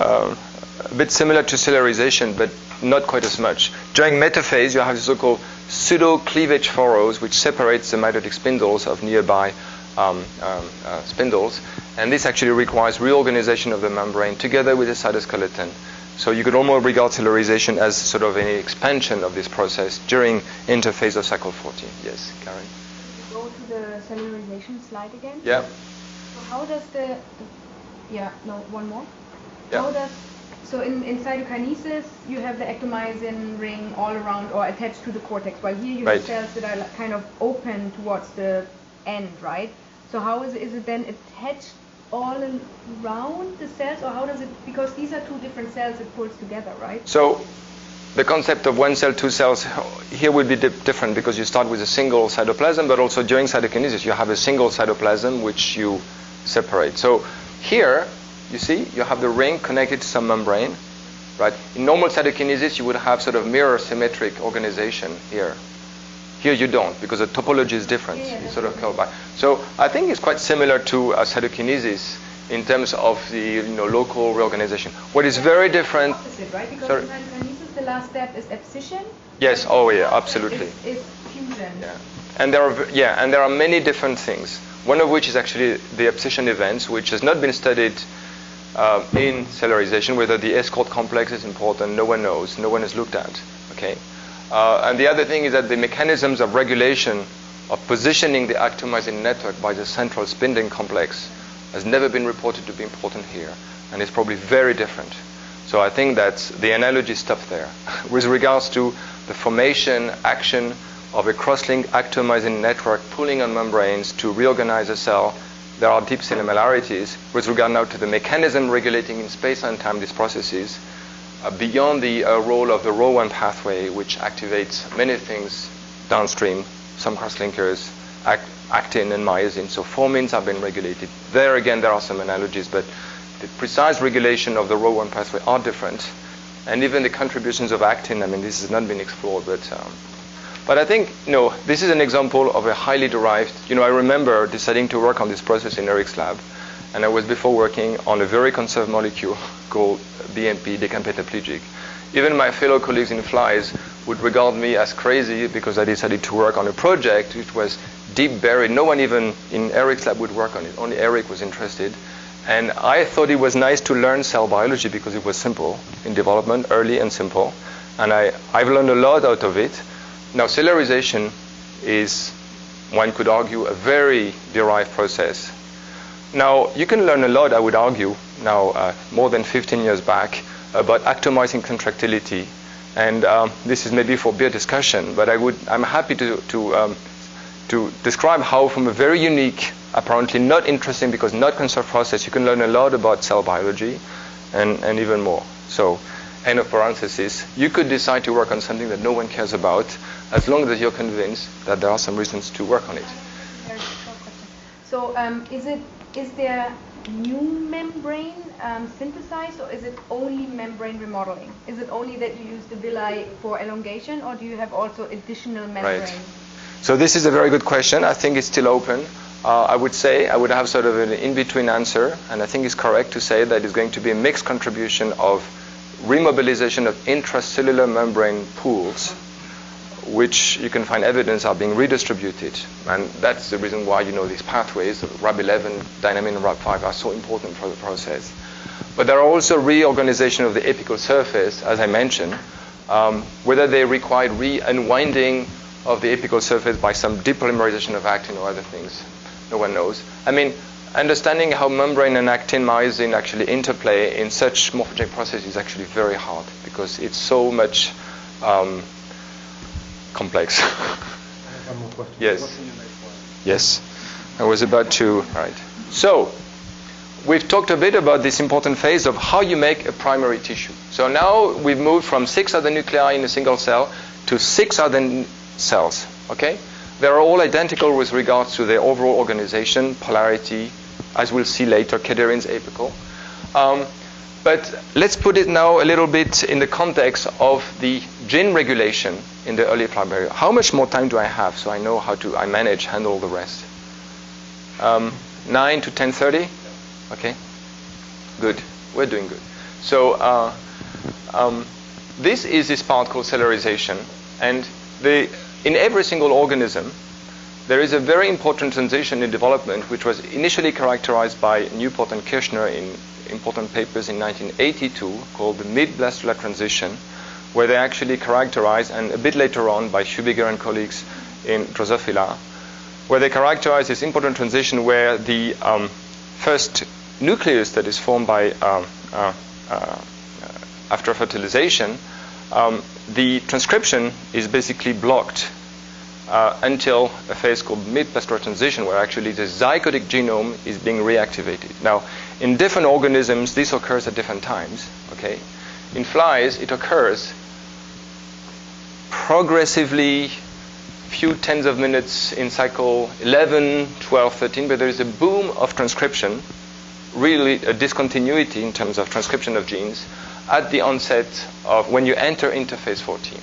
a bit similar to cellularization, but not quite as much. During metaphase, you have the so-called pseudo-cleavage furrows, which separates the mitotic spindles of nearby spindles, and this actually requires reorganization of the membrane together with the cytoskeleton. So you could almost regard cellularization as sort of an expansion of this process during interphase of cycle 14. Yes, Karen? Go to the cellularization slide again. Yeah. So how does one more? Yeah. How does, so in cytokinesis, you have the ectomycin ring all around or attached to the cortex, while here you have cells that are kind of open towards the end, right? So how is it then attached all around the cells, or how does it, because these are two different cells it pulls together, right? So the concept of one cell, two cells here would be different because you start with a single cytoplasm, but also during cytokinesis you have a single cytoplasm which you separate. So here, you see, you have the ring connected to some membrane, right? In normal cytokinesis, you would have sort of mirror symmetric organization here. Here you don't, because the topology is different. It's sort of curled by. So I think it's quite similar to cytokinesis in terms of the local reorganization. What is very different? Opposite, right? Because in cytokinesis, the last step is abscission. Yes. Oh, yeah. Absolutely. Is fusion. Yeah. And there are many different things. One of which is actually the abscission events, which has not been studied in cellularization. Whether the escort complex is important, no one knows. No one has looked at. Okay. And the other thing is that the mechanisms of regulation of positioning the actomycin network by the central spindling complex has never been reported to be important here, and it's probably very different. So I think that the analogy stops there. With regards to the formation, action of a cross-linked actomycin network pulling on membranes to reorganize a cell, there are deep similarities. With regard now to the mechanism regulating in space and time these processes, beyond the role of the Rho1 pathway, which activates many things downstream, some cross-linkers, actin and myosin. So formins have been regulated. There again, there are some analogies, but the precise regulation of the Rho1 pathway are different. And even the contributions of actin, I mean, this has not been explored, but I think, this is an example of a highly derived, I remember deciding to work on this process in Eric's lab, and I was before working on a very conserved molecule called BMP, decampentaplegic. Even my fellow colleagues in Flies would regard me as crazy because I decided to work on a project which was deep buried. No one even in Eric's lab would work on it. Only Eric was interested. And I thought it was nice to learn cell biology because it was simple in development, early and simple. And I've learned a lot out of it. Now, cellularization is, one could argue, a very derived process. Now, you can learn a lot, I would argue, now more than 15 years back, about actomycin contractility. And this is maybe for beer discussion, but I'm happy to describe how from a very unique, apparently not interesting because not conserved process, you can learn a lot about cell biology and even more. So, end of parenthesis. You could decide to work on something that no one cares about as long as you're convinced that there are some reasons to work on it. So is there new membrane synthesized, or is it only membrane remodeling? Is it only that you use the villi for elongation, or do you have also additional membrane? Right. So this is a very good question. I think it's still open. I would have sort of an in-between answer, and I think it's correct to say that it's going to be a mixed contribution of remobilization of intracellular membrane pools, which you can find evidence are being redistributed. And that's the reason why, these pathways, RAB11, dynamin, and RAB5 are so important for the process. But there are also reorganization of the apical surface, as I mentioned, whether they require re-unwinding of the apical surface by some depolymerization of actin or other things. No one knows. I mean, understanding how membrane and actin myosin actually interplay in such morphogenic process is actually very hard because it's so much complex. I have one more question. Yes. What's in your next one? Yes. I was about to. All right. So, we've talked a bit about this important phase of how you make a primary tissue. So now we've moved from 6 other nuclei in a single cell to 6 other cells. Okay? They're all identical with regards to their overall organization, polarity, as we'll see later, cadarins, apical. But let's put it now a little bit in the context of the gene regulation in the early Fly Embryo. How much more time do I have so I know how to handle the rest? 9 to 10:30? Okay. Good. We're doing good. So this is this part called cellularization. And in every single organism, there is a very important transition in development, which was initially characterized by Newport and Kirshner in important papers in 1982 called the mid-blastular transition, where they actually characterized, and a bit later on by Schubiger and colleagues in Drosophila, where they characterized this important transition where the first nucleus that is formed by after fertilization, the transcription is basically blocked until a phase called mid-pastoral transition, where actually the zygotic genome is being reactivated. Now, in different organisms, this occurs at different times. Okay, in flies, it occurs progressively, few tens of minutes in cycle 11, 12, 13, but there is a boom of transcription, really a discontinuity in terms of transcription of genes at the onset of when you enter interphase 14.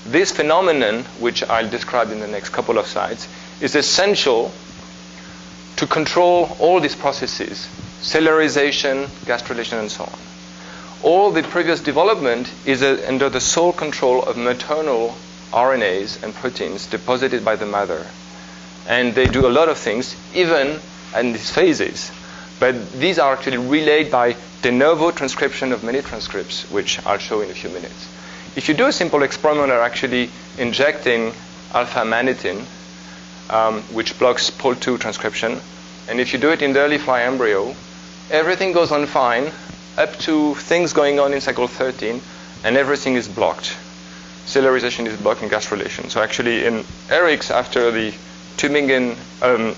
This phenomenon, which I'll describe in the next couple of slides, is essential to control all these processes, cellularization, gastrulation, and so on. All the previous development is under the sole control of maternal RNAs and proteins deposited by the mother. And they do a lot of things, even in these phases. But these are actually relayed by de novo transcription of many transcripts, which I'll show in a few minutes. If you do a simple experiment of actually injecting alpha-amanitin, which blocks POL2 transcription, and if you do it in the early fly embryo, everything goes on fine up to things going on in cycle 13, and everything is blocked. Cellularization is blocked and gastrulation. So actually in Eric's, after the Tübingen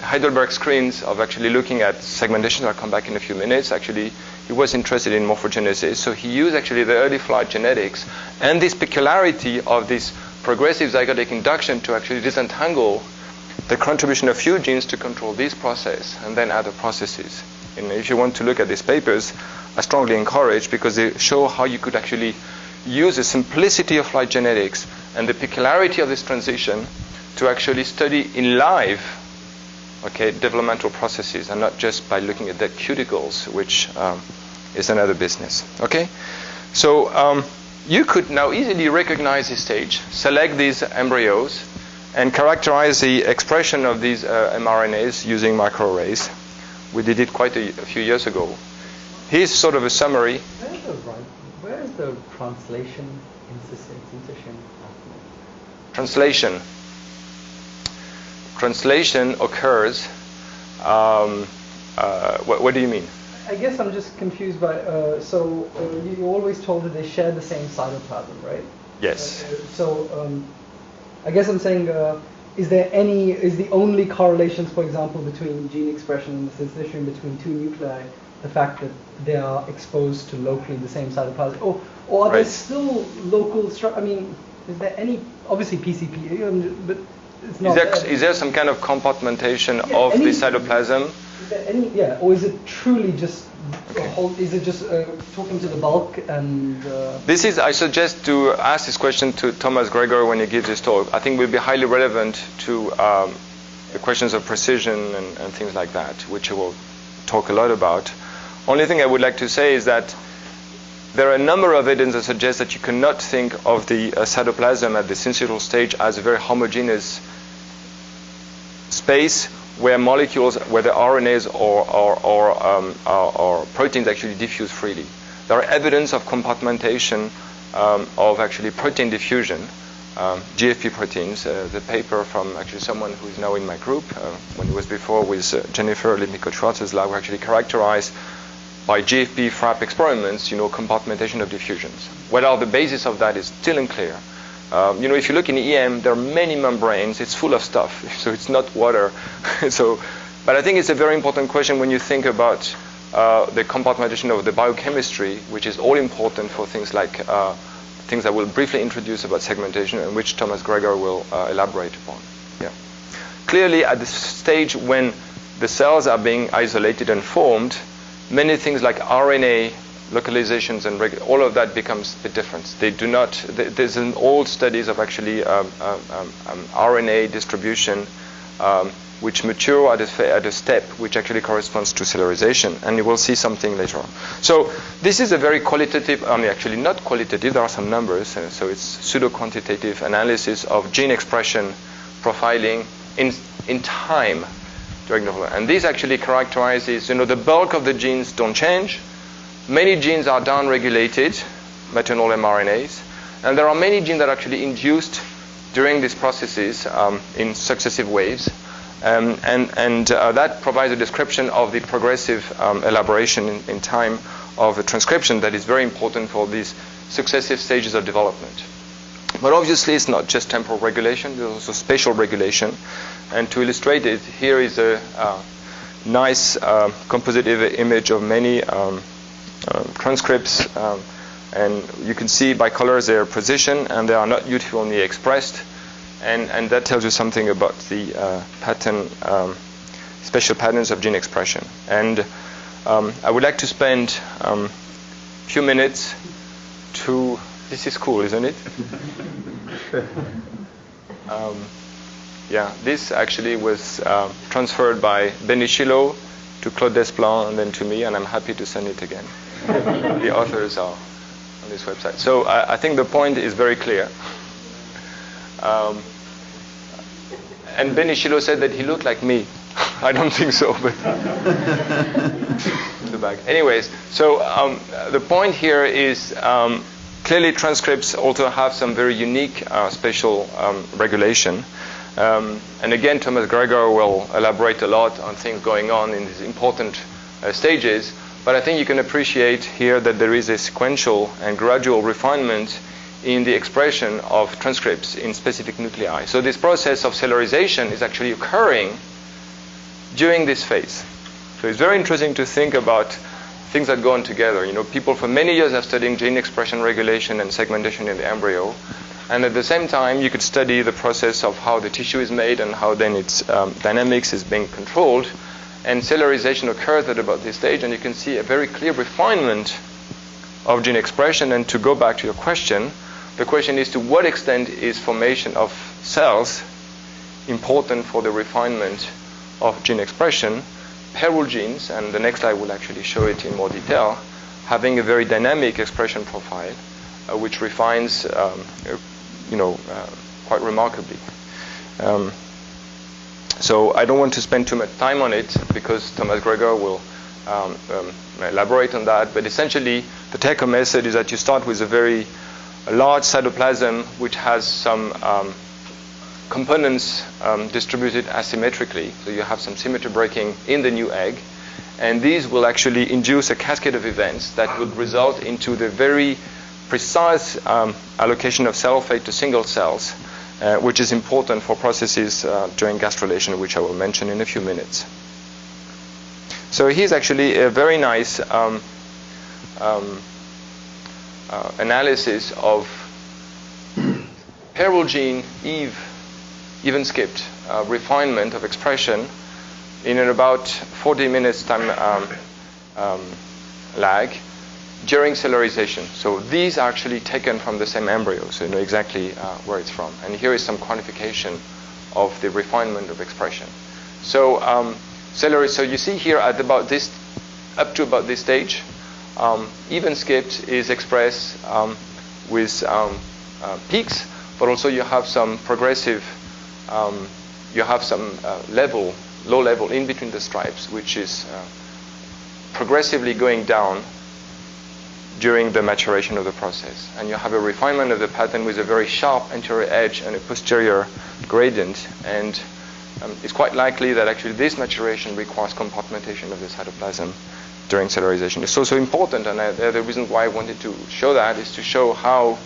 Heidelberg screens of actually looking at segmentation, I'll come back in a few minutes, actually he was interested in morphogenesis. So he used actually the early fly genetics and this peculiarity of this progressive zygotic induction to actually disentangle the contribution of few genes to control this process and then other processes. And if you want to look at these papers, I strongly encourage, because they show how you could actually use the simplicity of flight genetics and the peculiarity of this transition to actually study in live, developmental processes, and not just by looking at the cuticles, which is another business. Okay, so you could now easily recognize this stage, select these embryos, and characterize the expression of these mRNAs using microarrays. We did it quite a few years ago. Here's sort of a summary. Where is the translation insertion happening? Translation occurs. What do you mean? I guess I'm just confused by. You always told that they share the same cytoplasm, right? Yes. I guess I'm saying, is the only correlations, for example, between gene expression and the transition between two nuclei, the fact that they are exposed to locally the same cytoplasm, or are there still local I mean, is there any, obviously PCP, but it's not is there some kind of compartmentation of the cytoplasm? Is there any, or is it truly just is it just talking to the bulk and... I suggest to ask this question to Thomas Gregor when he gives his talk. I think will be highly relevant to the questions of precision and things like that, which I will talk a lot about. Only thing I would like to say is that there are a number of evidence that suggest that you cannot think of the cytoplasm at the syncytial stage as a very homogeneous space where molecules, whether RNAs or proteins actually diffuse freely. There are evidence of compartmentation of actually protein diffusion, GFP proteins. The paper from actually someone who is now in my group, when it was before with Jennifer Lipnicko-Schwarz's lab, were actually characterized by GFP FRAP experiments, compartmentation of diffusions. What are the basis of that is still unclear. If you look in EM, there are many membranes. It's full of stuff, so it's not water. But I think it's a very important question when you think about the compartmentation of the biochemistry, which is all important for things like things I will briefly introduce about segmentation, and which Thomas Gregor will elaborate upon. Yeah. Clearly, at the stage when the cells are being isolated and formed, many things like RNA localizations and all of that becomes a difference. They do not. There's an old studies of actually RNA distribution which mature at a step which actually corresponds to cellularization, and you will see something later on. So this is a very qualitative, actually not qualitative. There are some numbers, so it's pseudo-quantitative analysis of gene expression profiling in time during development. And this actually characterizes, the bulk of the genes don't change. Many genes are down-regulated, maternal mRNAs, and there are many genes that are actually induced during these processes in successive waves. And that provides a description of the progressive elaboration in time of a transcription that is very important for these successive stages of development. But obviously, it's not just temporal regulation, there's also spatial regulation. And to illustrate it, here is a nice compositive image of many transcripts. And you can see by colors their position, and they are not uniformly expressed. And that tells you something about the pattern, spatial patterns of gene expression. And I would like to spend a few minutes to... This is cool, isn't it? Yeah, this actually was transferred by Benichillo to Claude Desplan and then to me, and I'm happy to send it again. The authors are on this website. So I think the point is very clear. And Benichillo said that he looked like me. I don't think so, but the back. Anyways, so the point here is clearly transcripts also have some very unique spatial regulation. And again, Thomas Gregor will elaborate a lot on things going on in these important stages. But I think you can appreciate here that there is a sequential and gradual refinement in the expression of transcripts in specific nuclei. So this process of cellularization is actually occurring during this phase. So it's very interesting to think about things that go on together. You know, people for many years have studied gene expression regulation and segmentation in the embryo. And at the same time, you could study the process of how the tissue is made and how then its dynamics is being controlled. And cellularization occurs at about this stage, and you can see a very clear refinement of gene expression. And to go back to your question, the question is to what extent is formation of cells important for the refinement of gene expression? Parallel genes, and the next slide will actually show it in more detail, having a very dynamic expression profile, which refines, quite remarkably. So I don't want to spend too much time on it because Thomas Gregor will elaborate on that. But essentially, the take-home message is that you start with a very large cytoplasm which has some components distributed asymmetrically. So you have some symmetry breaking in the new egg. And these will actually induce a cascade of events that would result into the very precise allocation of cell fate to single cells, which is important for processes during gastrulation, which I will mention in a few minutes. So here's actually a very nice analysis of parallel gene even skipped refinement of expression in about 40 minutes time lag during cellularization. So these are actually taken from the same embryo, so you know exactly where it's from. And here is some quantification of the refinement of expression. So so you see here at about this, up to about this stage, even skipped is expressed with peaks, but also you have some progressive, you have some low level in between the stripes, which is progressively going down during the maturation of the process. And you have a refinement of the pattern with a very sharp anterior edge and a posterior gradient. And it's quite likely that actually this maturation requires compartmentation of the cytoplasm during cellularization. It's also important, and the reason why I wanted to show that is to show how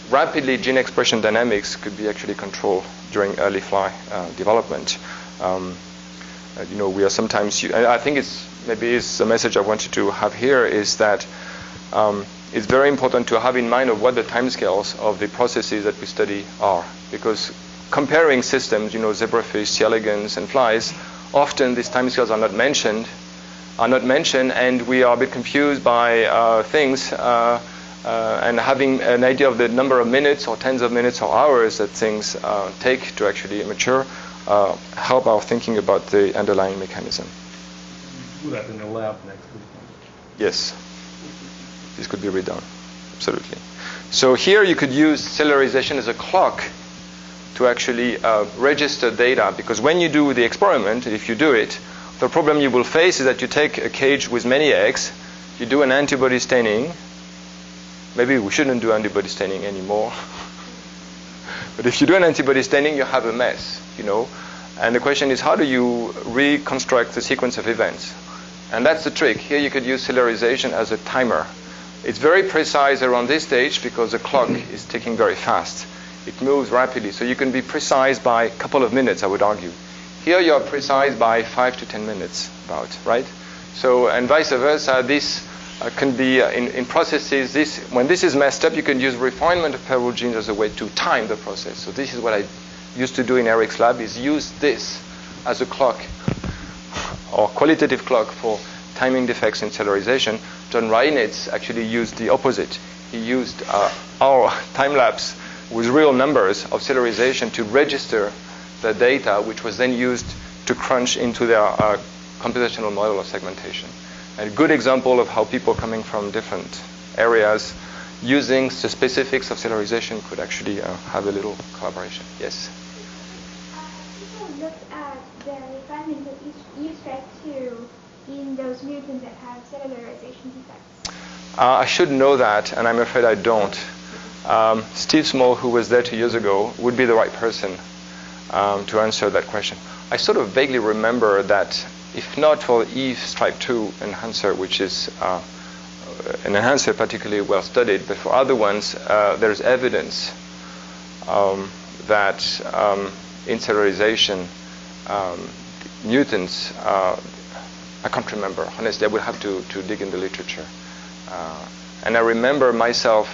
rapidly gene expression dynamics could be actually controlled during early fly development. We are sometimes, I think maybe the message I wanted to have here is that it's very important to have in mind of what the timescales of the processes that we study are, because comparing systems, zebrafish, C. elegans, and flies, often these timescales are not mentioned, and we are a bit confused by things, and having an idea of the number of minutes or tens of minutes or hours that things take to actually mature help our thinking about the underlying mechanism. Do that in the lab next week. Yes. This could be redone. Absolutely. So here you could use cellularization as a clock to actually register data, because when you do the experiment, if you do it, the problem you will face is that you take a cage with many eggs, you do an antibody staining. Maybe we shouldn't do antibody staining anymore. But if you do an antibody staining, you have a mess, And the question is, how do you reconstruct the sequence of events? And that's the trick. Here you could use cellularization as a timer. It's very precise around this stage because the clock is ticking very fast. It moves rapidly. So you can be precise by a couple of minutes, I would argue. Here you are precise by 5 to 10 minutes, about, right? So, and vice versa, this can be in processes. When this is messed up, you can use refinement of parallel genes as a way to time the process. So this is what I used to do in Eric's lab, is use this as a clock or qualitative clock for timing defects in cellularization. John Reinitz actually used the opposite. He used our time lapse with real numbers of cellularization to register the data, which was then used to crunch into their computational model of segmentation. A good example of how people coming from different areas using the specifics of cellularization could actually have a little collaboration. Yes? People looked at the refinement of each in those mutants that have cellularization defects. I should know that, and I'm afraid I don't. Steve Small, who was there 2 years ago, would be the right person to answer that question. I sort of vaguely remember that if not for the Eve Stripe 2 enhancer, which is an enhancer particularly well studied, but for other ones, there's evidence that in cellularization, mutants, I can't remember. Honestly, I would have to dig in the literature. And I remember myself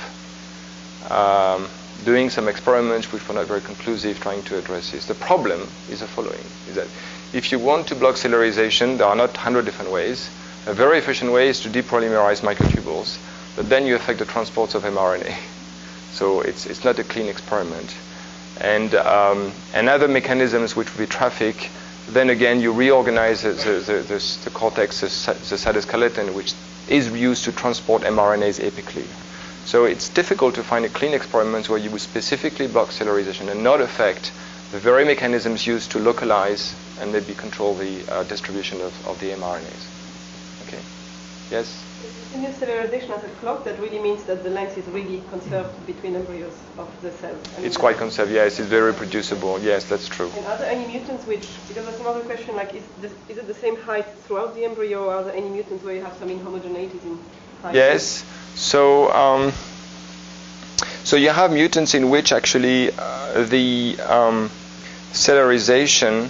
doing some experiments which were not very conclusive, trying to address this. The problem is the following, is that if you want to block cellularization, there are not 100 different ways. A very efficient way is to depolymerize microtubules, but then you affect the transports of mRNA. So it's not a clean experiment. And other mechanisms which would be traffic, then again you reorganize the cortex, the cytoskeleton, which is used to transport mRNAs apically. So it's difficult to find a clean experiment where you would specifically block cellularization and not affect the very mechanisms used to localize and maybe control the distribution of the mRNAs. Okay? Yes? If you use cellularization as a clock, that really means that the length is really conserved between embryos of the cells. It's quite conserved, yes. It's very reproducible. Yes, that's true. And are there any mutants which, because that's another question, like is it the same height throughout the embryo, or are there any mutants where you have some inhomogeneities in height? Yes. So you have mutants in which actually the cellularization,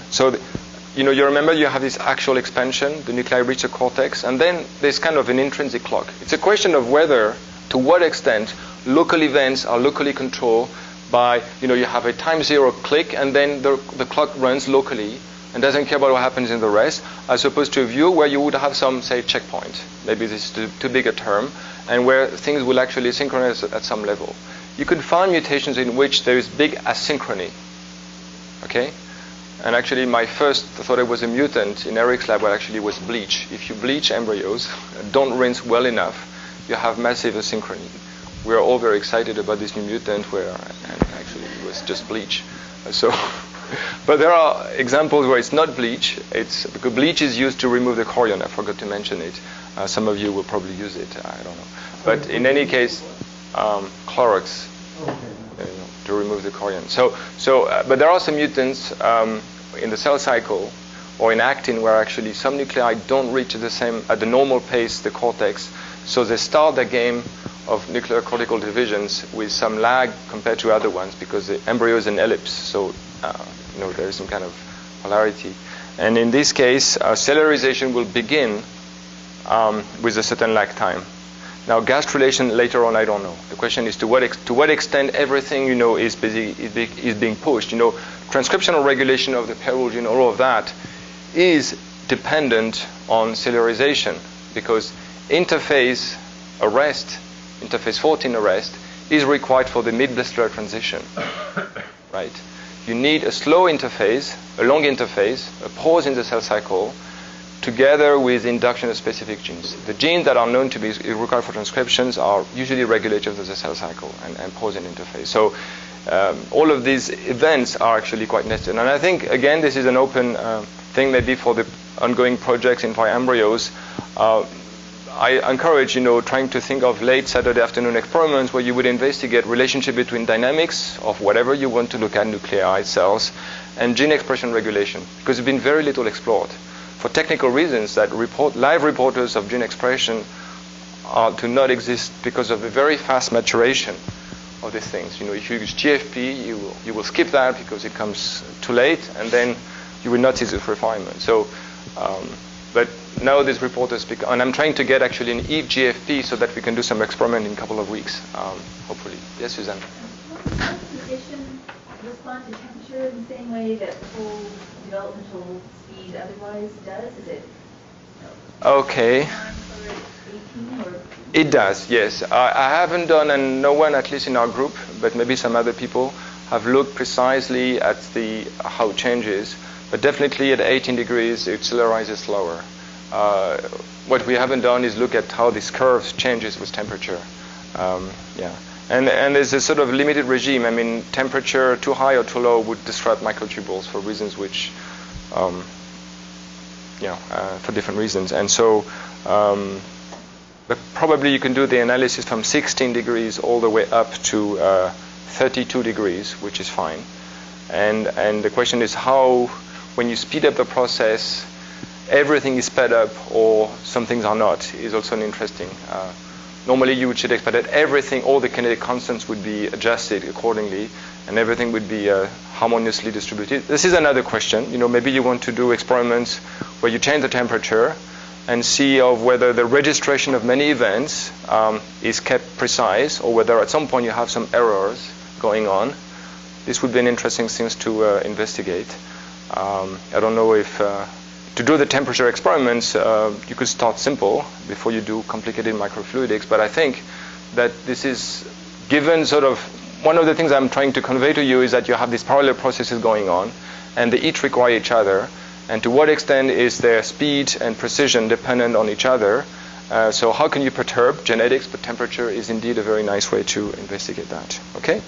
you remember you have this axial expansion, the nuclei reach the cortex, and then there's kind of an intrinsic clock. It's a question of whether, to what extent, local events are locally controlled by, you have a time zero click, and then the clock runs locally and doesn't care about what happens in the rest, as opposed to a view where you would have some, say, checkpoint. Maybe this is too big a term, and where things will actually synchronize at some level. You could find mutations in which there is big asynchrony. Okay? And actually, my first thought it was a mutant in Eric's lab, well, actually was bleach. If you bleach embryos, don't rinse well enough, you have massive asynchrony. We are all very excited about this new mutant, and actually it was just bleach. But there are examples where it's not bleach. It's because bleach is used to remove the chorion. I forgot to mention it. Some of you will probably use it. I don't know. But in any case, Clorox to remove the chorion. But there are some mutants in the cell cycle or in actin where actually some nuclei don't reach at the normal pace the cortex. So they start the game of nuclear cortical divisions with some lag compared to other ones because the embryo is an ellipse. So there is some kind of polarity. And in this case, cellularization will begin with a certain lag time. Now, gastrulation later on, I don't know. The question is to what extent everything is being pushed. Transcriptional regulation of the parallel gene, all of that, is dependent on cellularization because interphase 14 arrest, is required for the mid-blistula transition. Right? You need a slow interphase, a long interphase, a pause in the cell cycle, together with induction of specific genes. The genes that are known to be required for transcriptions are usually regulators of the cell cycle and pause in interphase. So all of these events are actually quite nested. And I think, again, this is an open thing maybe for the ongoing projects in Fly Embryos. I encourage, trying to think of late Saturday afternoon experiments where you would investigate relationship between dynamics of whatever you want to look at, nuclei, cells, and gene expression regulation, because it's been very little explored. For technical reasons, that live reporters of gene expression do not exist because of the very fast maturation of these things. If you use GFP, you will skip that because it comes too late, and then you will not see this refinement. So, but now these reporters, and I'm trying to get actually an Eve GFP so that we can do some experiment in a couple of weeks, hopefully. Yes, Suzanne? Does condition respond to temperature in the same way that the whole developmental speed otherwise does? Is it okay? 18 or? It does, yes. I haven't done, and no one, at least in our group, but maybe some other people, have looked precisely at how it changes. But definitely at 18 degrees, it accelerizes slower. What we haven't done is look at how this curve changes with temperature. Yeah. And there's a sort of limited regime. I mean, temperature too high or too low would disrupt microtubules for reasons which, for different reasons. And so, but probably you can do the analysis from 16 degrees all the way up to 32 degrees, which is fine. And the question is how, when you speed up the process, everything is sped up or some things are not, is also an interesting. Normally you should expect that everything, all the kinetic constants would be adjusted accordingly, and everything would be harmoniously distributed. This is another question. Maybe you want to do experiments where you change the temperature and see of whether the registration of many events is kept precise, or whether at some point you have some errors going on. This would be an interesting thing to investigate. I don't know if to do the temperature experiments, you could start simple before you do complicated microfluidics, but I think that this is given sort of, one of the things I'm trying to convey to you is that you have these parallel processes going on, and they each require each other, and to what extent is their speed and precision dependent on each other. So how can you perturb genetics, but temperature is indeed a very nice way to investigate that. Okay?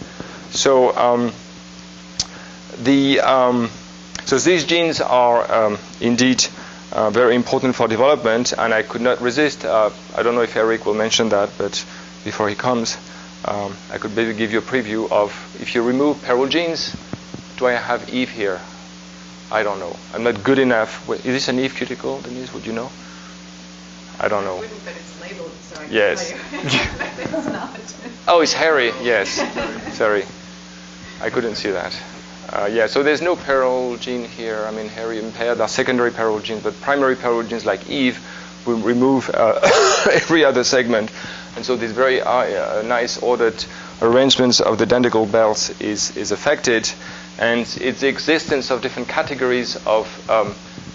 So so these genes are indeed very important for development, and I could not resist. I don't know if Eric will mention that, but before he comes, I could maybe give you a preview of, if you remove peril genes, do I have Eve here? I don't know. I'm not good enough. Is this an Eve cuticle, Denise? Would you know? I don't know. I wouldn't, but it's labeled, so I can yes. tell you. It's not. Oh, it's hairy. Yes. Sorry. I couldn't see that. Yeah, so there's no peril gene here. I mean, hairy impaired are secondary peril genes, but primary peril genes like Eve will remove every other segment. And so these very nice ordered arrangements of the dendrical belts is affected. And it's the existence of different categories of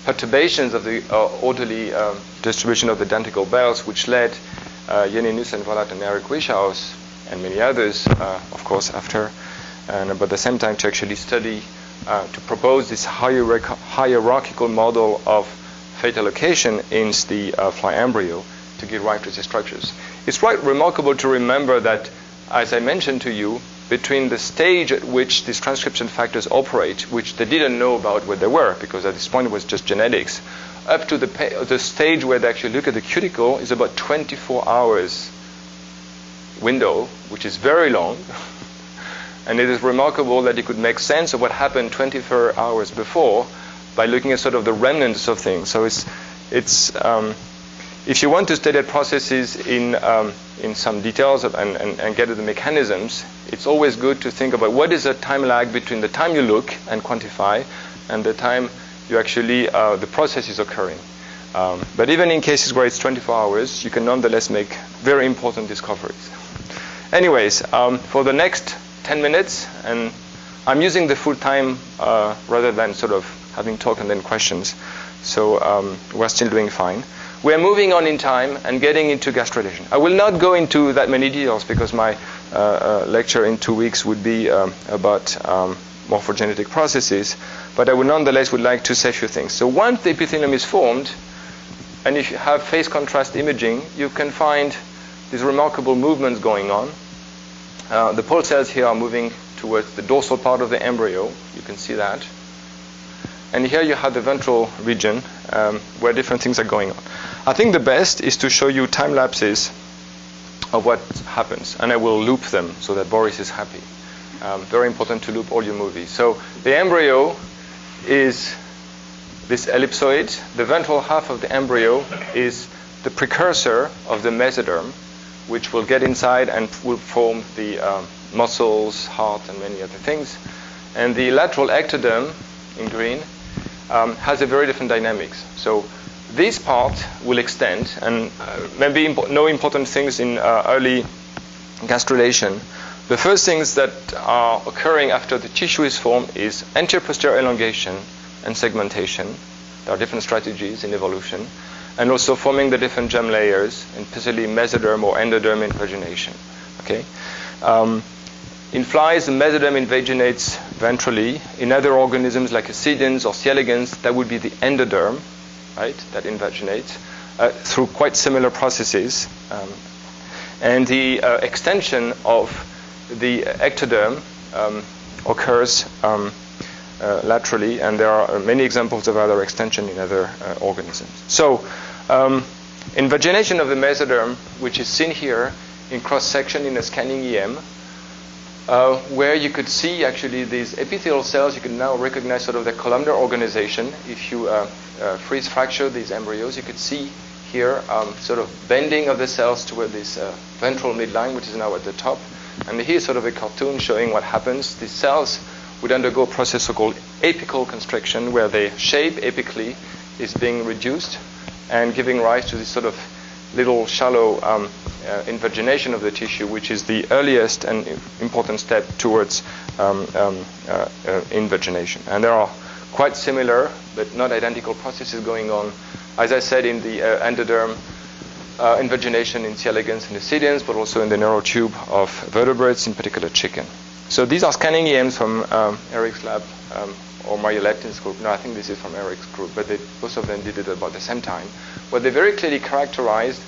perturbations of the orderly distribution of the dendrical belts, which led Jenny Nussen-Volat and Eric Wishaus and many others, of course, after, but at the same time to actually study, to propose this hierarchical model of fatal location in the fly embryo to give rise to the structures. It's quite remarkable to remember that, as I mentioned to you, between the stage at which these transcription factors operate, which they didn't know about what they were, because at this point it was just genetics, up to the stage where they actually look at the cuticle is about 24 hours window, which is very long. And it is remarkable that you could make sense of what happened 24 hours before by looking at sort of the remnants of things. So it's if you want to study processes in some details and get at the mechanisms, it's always good to think about what is the time lag between the time you look and quantify and the time you actually the process is occurring. But even in cases where it's 24 hours, you can nonetheless make very important discoveries. Anyways, for the next 10 minutes, and I'm using the full time rather than sort of having talk and then questions. So we're still doing fine. We are moving on in time and getting into gastrulation. I will not go into that many details because my lecture in 2 weeks would be about morphogenetic processes, but I would nonetheless would like to say a few things. So once the epithelium is formed, and if you have phase contrast imaging, you can find these remarkable movements going on. The pole cells here are moving towards the dorsal part of the embryo. You can see that. And here you have the ventral region where different things are going on. I think the best is to show you time lapses of what happens, and I will loop them so that Boris is happy. Very important to loop all your movies. So the embryo is this ellipsoid. The ventral half of the embryo is the precursor of the mesoderm, which will get inside and will form the muscles, heart, and many other things. And the lateral ectoderm, in green, has a very different dynamics. So this part will extend, and maybe no important things in early gastrulation. The first things that are occurring after the tissue is formed is anterior-posterior elongation and segmentation. There are different strategies in evolution, and also forming the different germ layers, and especially mesoderm or endoderm invagination. Okay. In flies, the mesoderm invaginates ventrally. In other organisms like ascidians or C. elegans, that would be the endoderm, right, that invaginates through quite similar processes. And the extension of the ectoderm occurs laterally, and there are many examples of other extension in other organisms. So, invagination of the mesoderm, which is seen here in cross-section in a scanning EM, where you could see actually these epithelial cells. You can now recognize sort of the columnar organization. If you freeze fracture these embryos, you could see here sort of bending of the cells toward this ventral midline, which is now at the top. And here's sort of a cartoon showing what happens. These cells would undergo a process called apical constriction, where their shape apically is being reduced and giving rise to this sort of little shallow invagination of the tissue, which is the earliest and important step towards invagination. And there are quite similar but not identical processes going on, as I said, in the endoderm invagination in C. elegans and ascidians, but also in the neural tube of vertebrates, in particular chicken. So these are scanning EMs from Eric's lab or Mario Leptin's group. No, I think this is from Eric's group, but both of them did it about the same time, where they very clearly characterized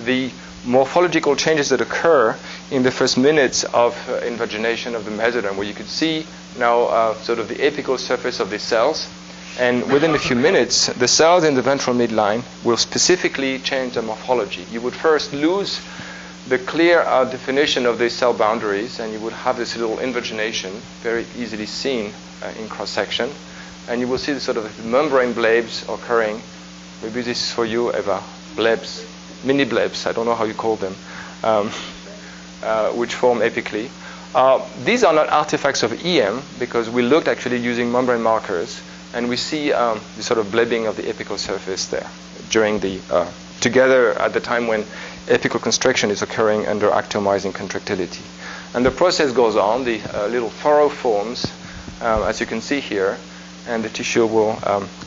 the morphological changes that occur in the first minutes of invagination of the mesoderm, where you could see now sort of the apical surface of the cells. And within a few minutes, the cells in the ventral midline will specifically change their morphology. You would first lose the clear definition of the cell boundaries, and you would have this little invagination, very easily seen in cross-section. And you will see the sort of membrane blebs occurring. Maybe this is for you, Eva. Blebs, mini blebs, I don't know how you call them, which form apically. These are not artifacts of EM, because we looked actually using membrane markers, and we see the sort of blebbing of the apical surface there during the together at the time when apical constriction is occurring under actomizing contractility. And the process goes on. The little furrow forms, as you can see here, and the tissue will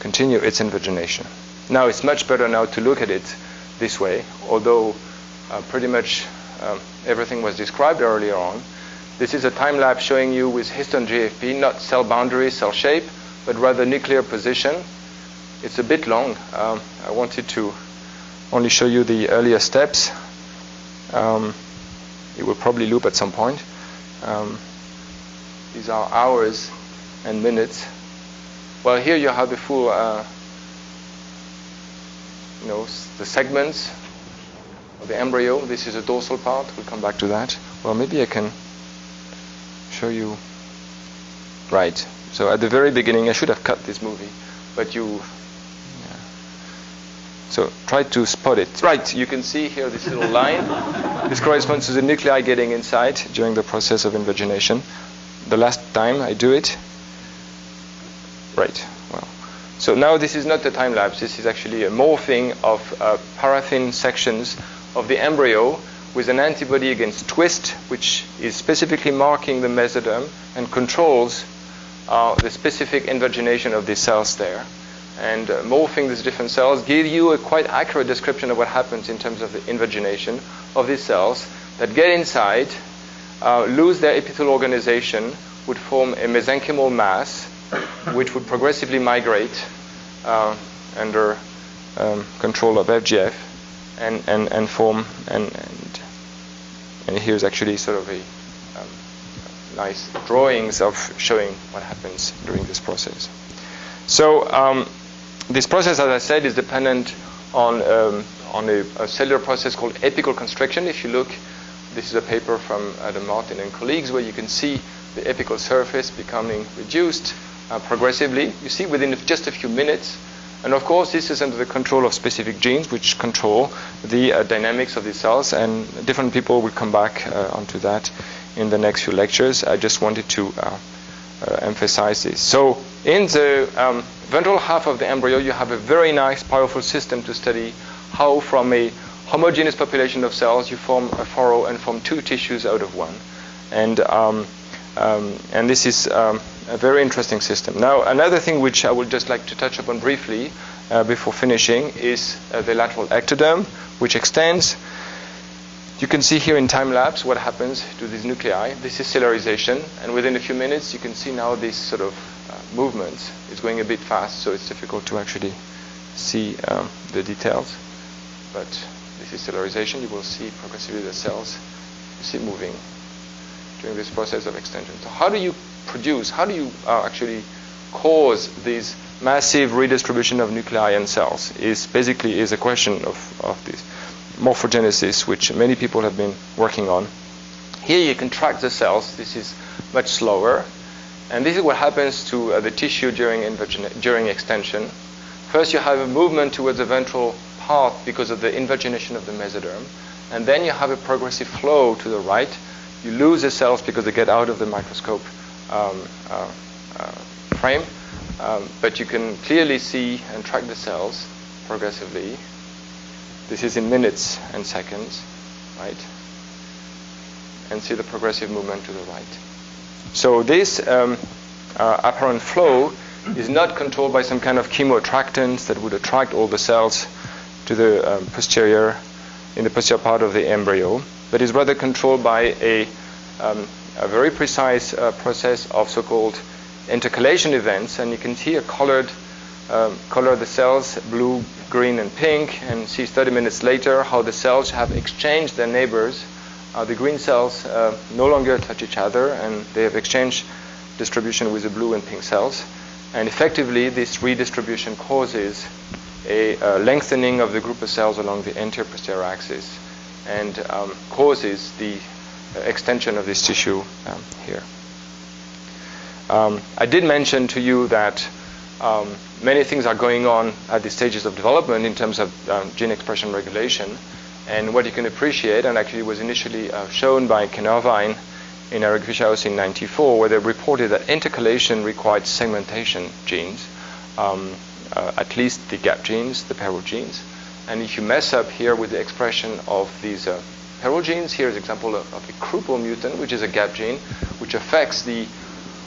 continue its invagination. Now it's much better now to look at it this way, although pretty much everything was described earlier on. This is a time lapse showing you with histone GFP, not cell boundary, cell shape, but rather nuclear position. It's a bit long. I wanted to only show you the earlier steps. It will probably loop at some point. These are hours and minutes. Well, here you have the full, the segments of the embryo. This is a dorsal part. We'll come back to that. Well, maybe I can show you. Right. So at the very beginning, I should have cut this movie, but so try to spot it. Right, you can see here this little line. This corresponds to the nuclei getting inside during the process of invagination. The last time I do it. Right, well. So now this is not a time lapse. This is actually a morphing of paraffin sections of the embryo with an antibody against twist, which is specifically marking the mesoderm and controls the specific invagination of these cells there. And morphing these different cells give you a quite accurate description of what happens in terms of the invagination of these cells that get inside, lose their epithelial organization, would form a mesenchymal mass, which would progressively migrate under control of FGF and form, and here's actually sort of a nice drawings of showing what happens during this process. So this process, as I said, is dependent on a cellular process called apical constriction. If you look, this is a paper from Adam Martin and colleagues where you can see the apical surface becoming reduced progressively. You see within just a few minutes. And of course, this is under the control of specific genes which control the dynamics of the cells. And different people will come back onto that in the next few lectures. I just wanted to emphasize this. So in the ventral half of the embryo, you have a very nice, powerful system to study how from a homogeneous population of cells you form a furrow and form two tissues out of one. And this is a very interesting system. Now, another thing which I would just like to touch upon briefly before finishing is the lateral ectoderm, which extends. You can see here in time lapse what happens to these nuclei. This is cellularization, and within a few minutes you can see now this sort of movement is going a bit fast, so it's difficult to actually see the details. But this is cellularization. You will see progressively the cells, you see moving during this process of extension. So how do you actually cause this massive redistribution of nuclei and cells is a question of this morphogenesis, which many people have been working on. Here you can track the cells. This is much slower. And this is what happens to the tissue during extension. First you have a movement towards the ventral part because of the invagination of the mesoderm. And then you have a progressive flow to the right. You lose the cells because they get out of the microscope frame, but you can clearly see and track the cells progressively. This is in minutes and seconds, right? And see the progressive movement to the right. So this apparent flow is not controlled by some kind of chemoattractants that would attract all the cells to the in the posterior part of the embryo, but is rather controlled by a very precise process of so-called intercalation events. And you can see a color the cells blue, green, and pink, and see 30 minutes later how the cells have exchanged their neighbors. The green cells no longer touch each other, and they have exchanged distribution with the blue and pink cells. And effectively, this redistribution causes a lengthening of the group of cells along the anterior posterior axis, and causes the extension of this tissue here. I did mention to you that many things are going on at the stages of development in terms of gene expression regulation. And what you can appreciate, and actually was initially shown by Ken Irvine in Eric Fischerhaus in '94, where they reported that intercalation required segmentation genes, at least the gap genes, the parallel genes. And if you mess up here with the expression of these parallel genes, here is an example of a Krupel mutant, which is a gap gene, which affects the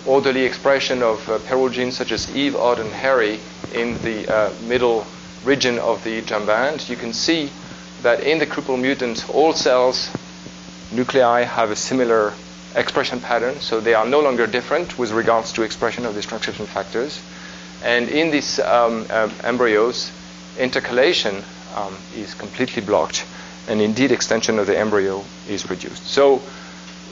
orderly expression of parallel genes such as Eve, Odd, and Hairy in the middle region of the germ band. You can see that in the Krupel mutant, all cells, nuclei have a similar expression pattern, so they are no longer different with regards to expression of these transcription factors. And in these embryos, intercalation is completely blocked, and indeed extension of the embryo is reduced. So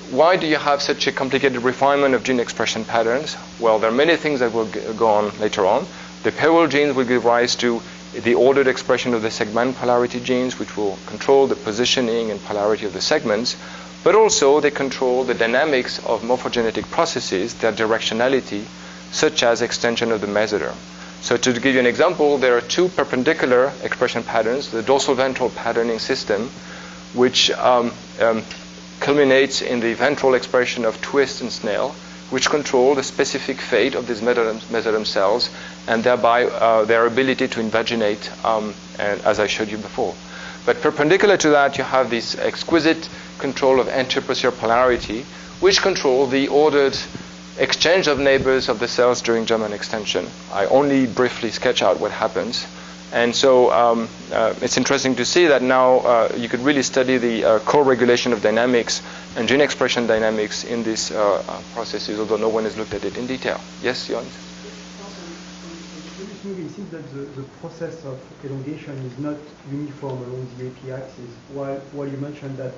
why do you have such a complicated refinement of gene expression patterns? Well, there are many things that will go on later on. The parallel genes will give rise to the ordered expression of the segment polarity genes, which will control the positioning and polarity of the segments, but also they control the dynamics of morphogenetic processes, their directionality, such as extension of the mesoderm. So to give you an example, there are two perpendicular expression patterns, the dorsal ventral patterning system, which culminates in the ventral expression of twist and snail, which control the specific fate of these mesoderm cells, and thereby their ability to invaginate, and as I showed you before. But perpendicular to that, you have this exquisite control of anterior posterior polarity, which control the ordered exchange of neighbors of the cells during germinal extension. I only briefly sketch out what happens. And so it's interesting to see that now you could really study the co-regulation of dynamics and gene expression dynamics in these processes, although no one has looked at it in detail. Yes, Jon? It seems that the process of elongation is not uniform along the AP axis, while you mentioned that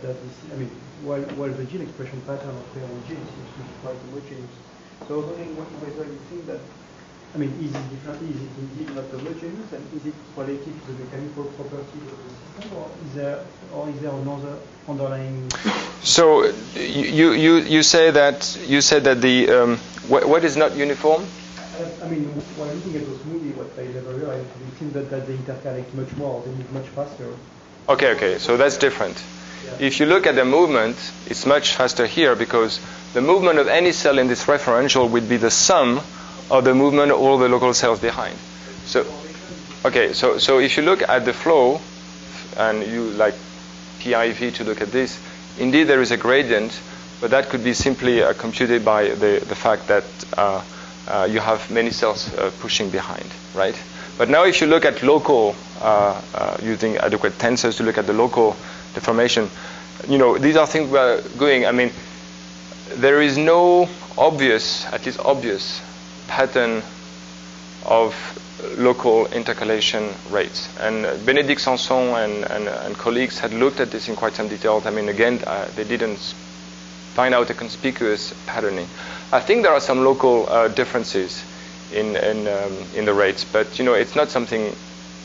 while the gene expression pattern of parallel genes seems to be quite homogeneous. So I was wondering whether you think that I mean, is it differently? Is it indeed not homogeneous, and is it related to the mechanical properties of the system, or is there another underlying? So you said that the what is not uniform? I mean, while looking at those movies, what Fly Embryo, it seems that they intercalate much more, they move much faster. Okay, so that's different. Yeah. If you look at the movement, it's much faster here because the movement of any cell in this referential would be the sum of the movement of all the local cells behind. So, okay, so if you look at the flow, and you like PIV to look at this, indeed there is a gradient, but that could be simply computed by the fact that you have many cells pushing behind, right? But now if you look at local, using adequate tensors to look at the local deformation, these are things we're going, I mean, there is no obvious, at least obvious, pattern of local intercalation rates. And Bénédicte Sanson and colleagues had looked at this in quite some detail. I mean, again, they didn't find out a conspicuous patterning. I think there are some local differences in the rates, but it's not something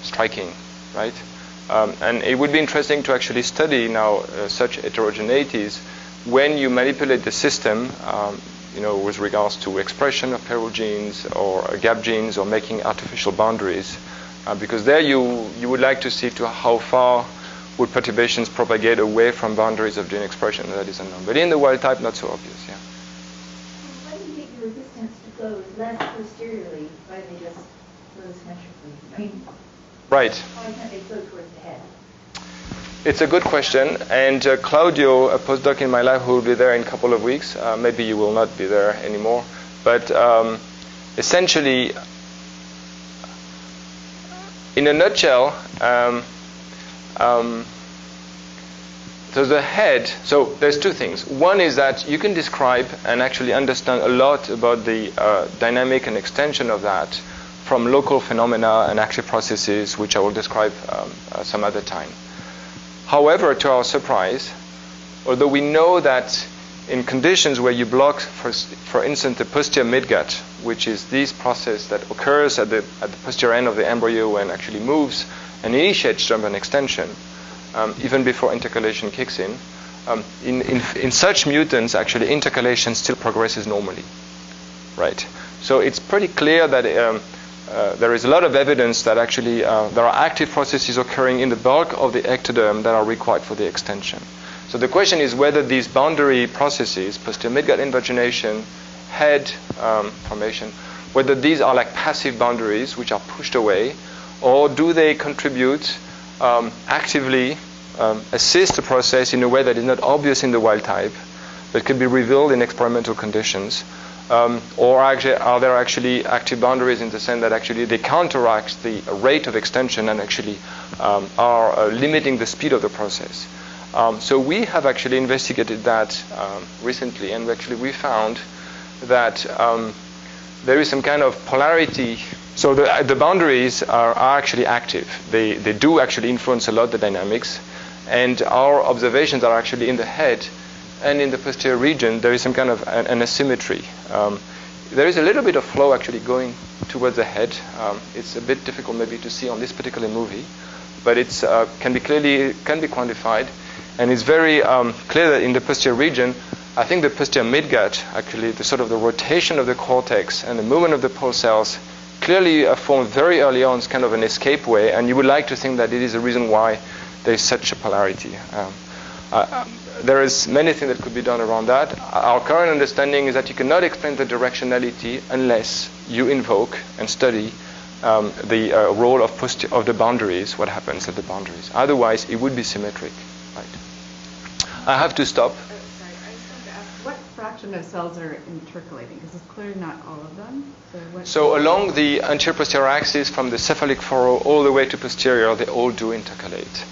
striking, right? And it would be interesting to actually study now such heterogeneities when you manipulate the system, with regards to expression of parallel genes or gap genes or making artificial boundaries, because there you would like to see to how far would perturbations propagate away from boundaries of gene expression. That is unknown. But in the wild type, not so obvious, yeah. Why do you think the resistance to flow is less posteriorly? Why do they just flow symmetrically? I mean, right. Why can't they flow towards the head? It's a good question, and Claudio, a postdoc in my lab who will be there in a couple of weeks, maybe you will not be there anymore, but essentially, in a nutshell, so the head, so there's two things. One is that you can describe and actually understand a lot about the dynamic and extension of that from local phenomena and active processes, which I will describe some other time. However, to our surprise, although we know that in conditions where you block, for instance, the posterior midgut, which is this process that occurs at the posterior end of the embryo and actually moves and initiates jump and extension, even before intercalation kicks in, in such mutants, actually intercalation still progresses normally, right? So it's pretty clear that there is a lot of evidence that actually there are active processes occurring in the bulk of the ectoderm that are required for the extension. So the question is whether these boundary processes, posterior midgut invagination, head formation, whether these are like passive boundaries which are pushed away, or do they contribute actively, assist the process in a way that is not obvious in the wild type, but can be revealed in experimental conditions. Or actually, are there actually active boundaries in the sense that actually they counteract the rate of extension and actually are limiting the speed of the process? So we have actually investigated that recently, and actually we found that there is some kind of polarity. So the boundaries are actually active. They do actually influence a lot the dynamics, and our observations are actually in the head. And in the posterior region, there is some kind of an asymmetry. There is a little bit of flow actually going towards the head. It's a bit difficult maybe to see on this particular movie, but it's can be quantified, and it's very clear that in the posterior region, I think the posterior midgut, actually the sort of the rotation of the cortex and the movement of the pole cells, clearly formed very early on, kind of an escape way, and you would like to think that it is a reason why there is such a polarity. There is many things that could be done around that. Our current understanding is that you cannot explain the directionality unless you invoke and study the role of the boundaries, what happens at the boundaries. Otherwise, it would be symmetric. Right. I have to stop. Sorry, I just wanted to ask, what fraction of cells are intercalating? Because it's clearly not all of them. So along the anterior-posterior axis, from the cephalic furrow all the way to posterior, they all do intercalate.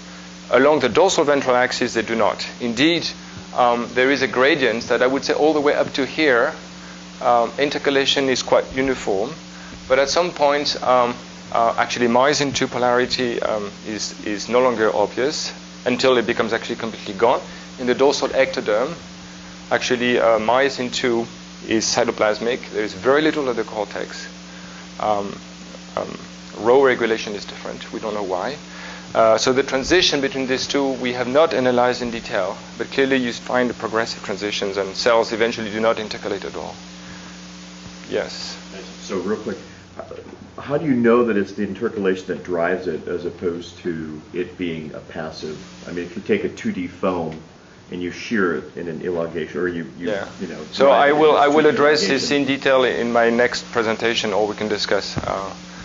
Along the dorsal ventral axis, they do not. Indeed, there is a gradient that I would say all the way up to here, intercalation is quite uniform. But at some point, actually myosin 2 polarity is no longer obvious until it becomes actually completely gone. In the dorsal ectoderm, actually myosin 2 is cytoplasmic. There is very little of the cortex. Rho regulation is different. We don't know why. So the transition between these two we have not analyzed in detail, but clearly you find the progressive transitions, and cells eventually do not intercalate at all. Yes? So real quick, how do you know that it's the intercalation that drives it as opposed to it being a passive? I mean, if you take a 2D foam and you shear it in an elongation, or you know. So I will address this in detail in my next presentation, or we can discuss.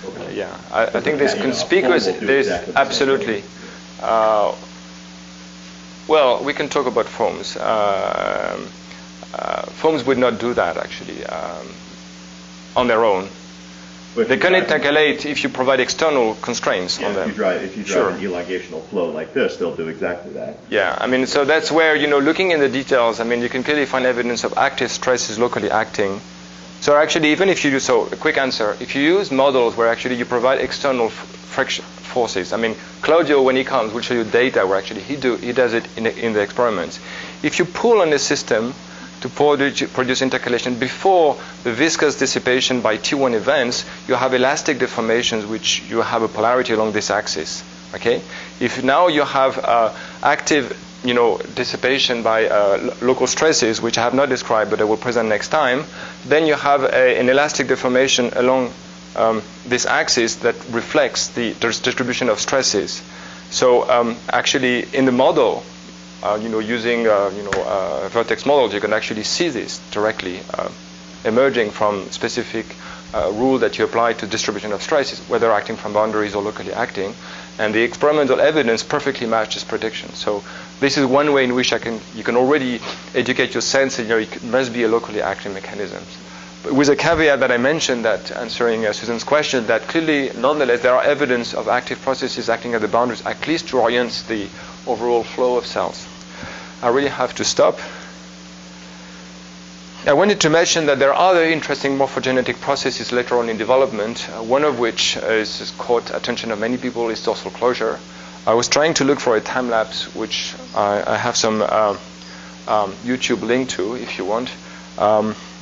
Okay. Yeah, I think there's conspicuous. There's absolutely. Well, we can talk about foams. Foams would not do that actually on their own. They can intercalate if you provide external constraints on them. If you drive an elongational flow like this, they'll do exactly that. Yeah, I mean, so that's where, looking in the details, I mean, you can clearly find evidence of active stresses locally acting. So actually, even if you do so, a quick answer, if you use models where actually you provide external friction forces, I mean, Claudio, when he comes, will show you data where actually he does it in the experiments. If you pull on the system to produce intercalation before the viscous dissipation by T1 events, you have elastic deformations which you have a polarity along this axis. Okay? If now you have active dissipation by local stresses, which I have not described but I will present next time, then you have an elastic deformation along this axis that reflects the distribution of stresses. So actually in the model, using vertex models, you can actually see this directly emerging from specific rule that you apply to distribution of stresses, whether acting from boundaries or locally acting. And the experimental evidence perfectly matches prediction. So this is one way in which you can already educate your sense that it must be a locally acting mechanism. But with a caveat that I mentioned, that answering Susan's question, that clearly, nonetheless, there are evidence of active processes acting at the boundaries, at least to orient the overall flow of cells. I really have to stop. I wanted to mention that there are other interesting morphogenetic processes later on in development, one of which has caught attention of many people is dorsal closure. I was trying to look for a time lapse, which I have some YouTube link to if you want.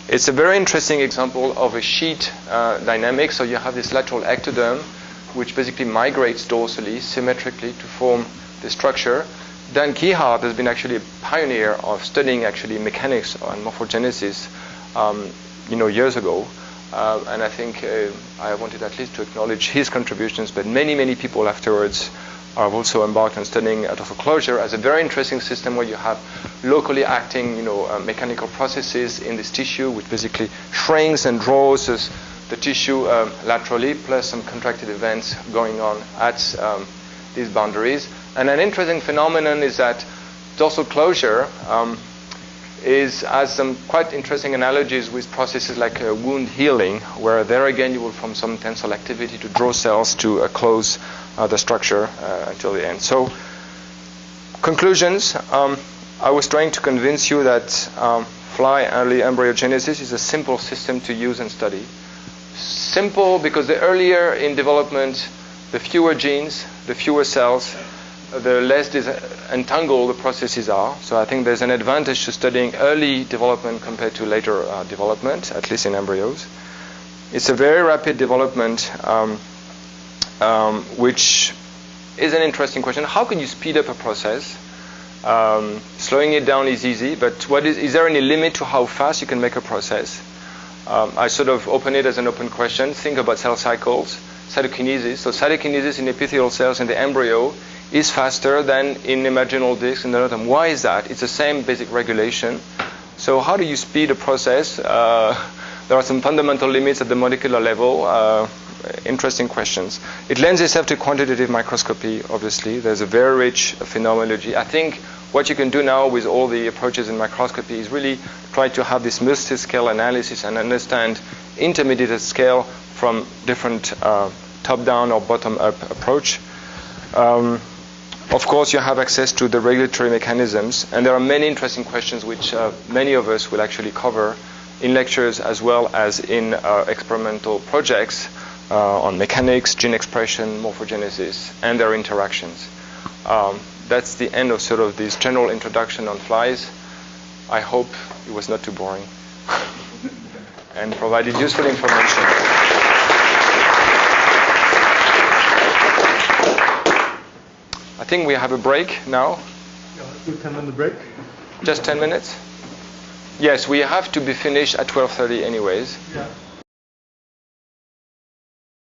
It's a very interesting example of a sheet dynamic. So you have this lateral ectoderm, which basically migrates dorsally, symmetrically to form the structure. Dan Keyhart has been actually a pioneer of studying actually mechanics and morphogenesis, years ago. And I think I wanted at least to acknowledge his contributions, but many people afterwards have also embarked on studying dorsal closure as a very interesting system where you have locally acting, mechanical processes in this tissue, which basically shrinks and draws the tissue laterally, plus some contracted events going on at these boundaries. And an interesting phenomenon is that dorsal closure has some quite interesting analogies with processes like wound healing, where there again you will form some tensile activity to draw cells to close the structure until the end. So, conclusions. I was trying to convince you that Fly Embryogenesis is a simple system to use and study. Simple because the earlier in development, the fewer genes, the fewer cells, the less entangled the processes are. So I think there's an advantage to studying early development compared to later development, at least in embryos. It's a very rapid development, which is an interesting question. How can you speed up a process? Slowing it down is easy, but is there any limit to how fast you can make a process? I sort of open it as an open question. Think about cell cycles, cytokinesis. So cytokinesis in epithelial cells in the embryo is faster than in imaginal discs in the notum. Why is that? It's the same basic regulation. So how do you speed a process? There are some fundamental limits at the molecular level. Interesting questions. It lends itself to quantitative microscopy, obviously. There's a very rich phenomenology. I think what you can do now with all the approaches in microscopy is really try to have this multi-scale analysis and understand intermediate at scale from different top-down or bottom-up approach. Of course, you have access to the regulatory mechanisms, and there are many interesting questions which many of us will actually cover in lectures as well as in experimental projects on mechanics, gene expression, morphogenesis, and their interactions. That's the end of sort of this general introduction on flies. I hope it was not too boring and provided useful information. think we have a break now. Yeah, let's do a 10-minute break. Just 10 minutes? Yes, we have to be finished at 12:30 anyways. Yeah.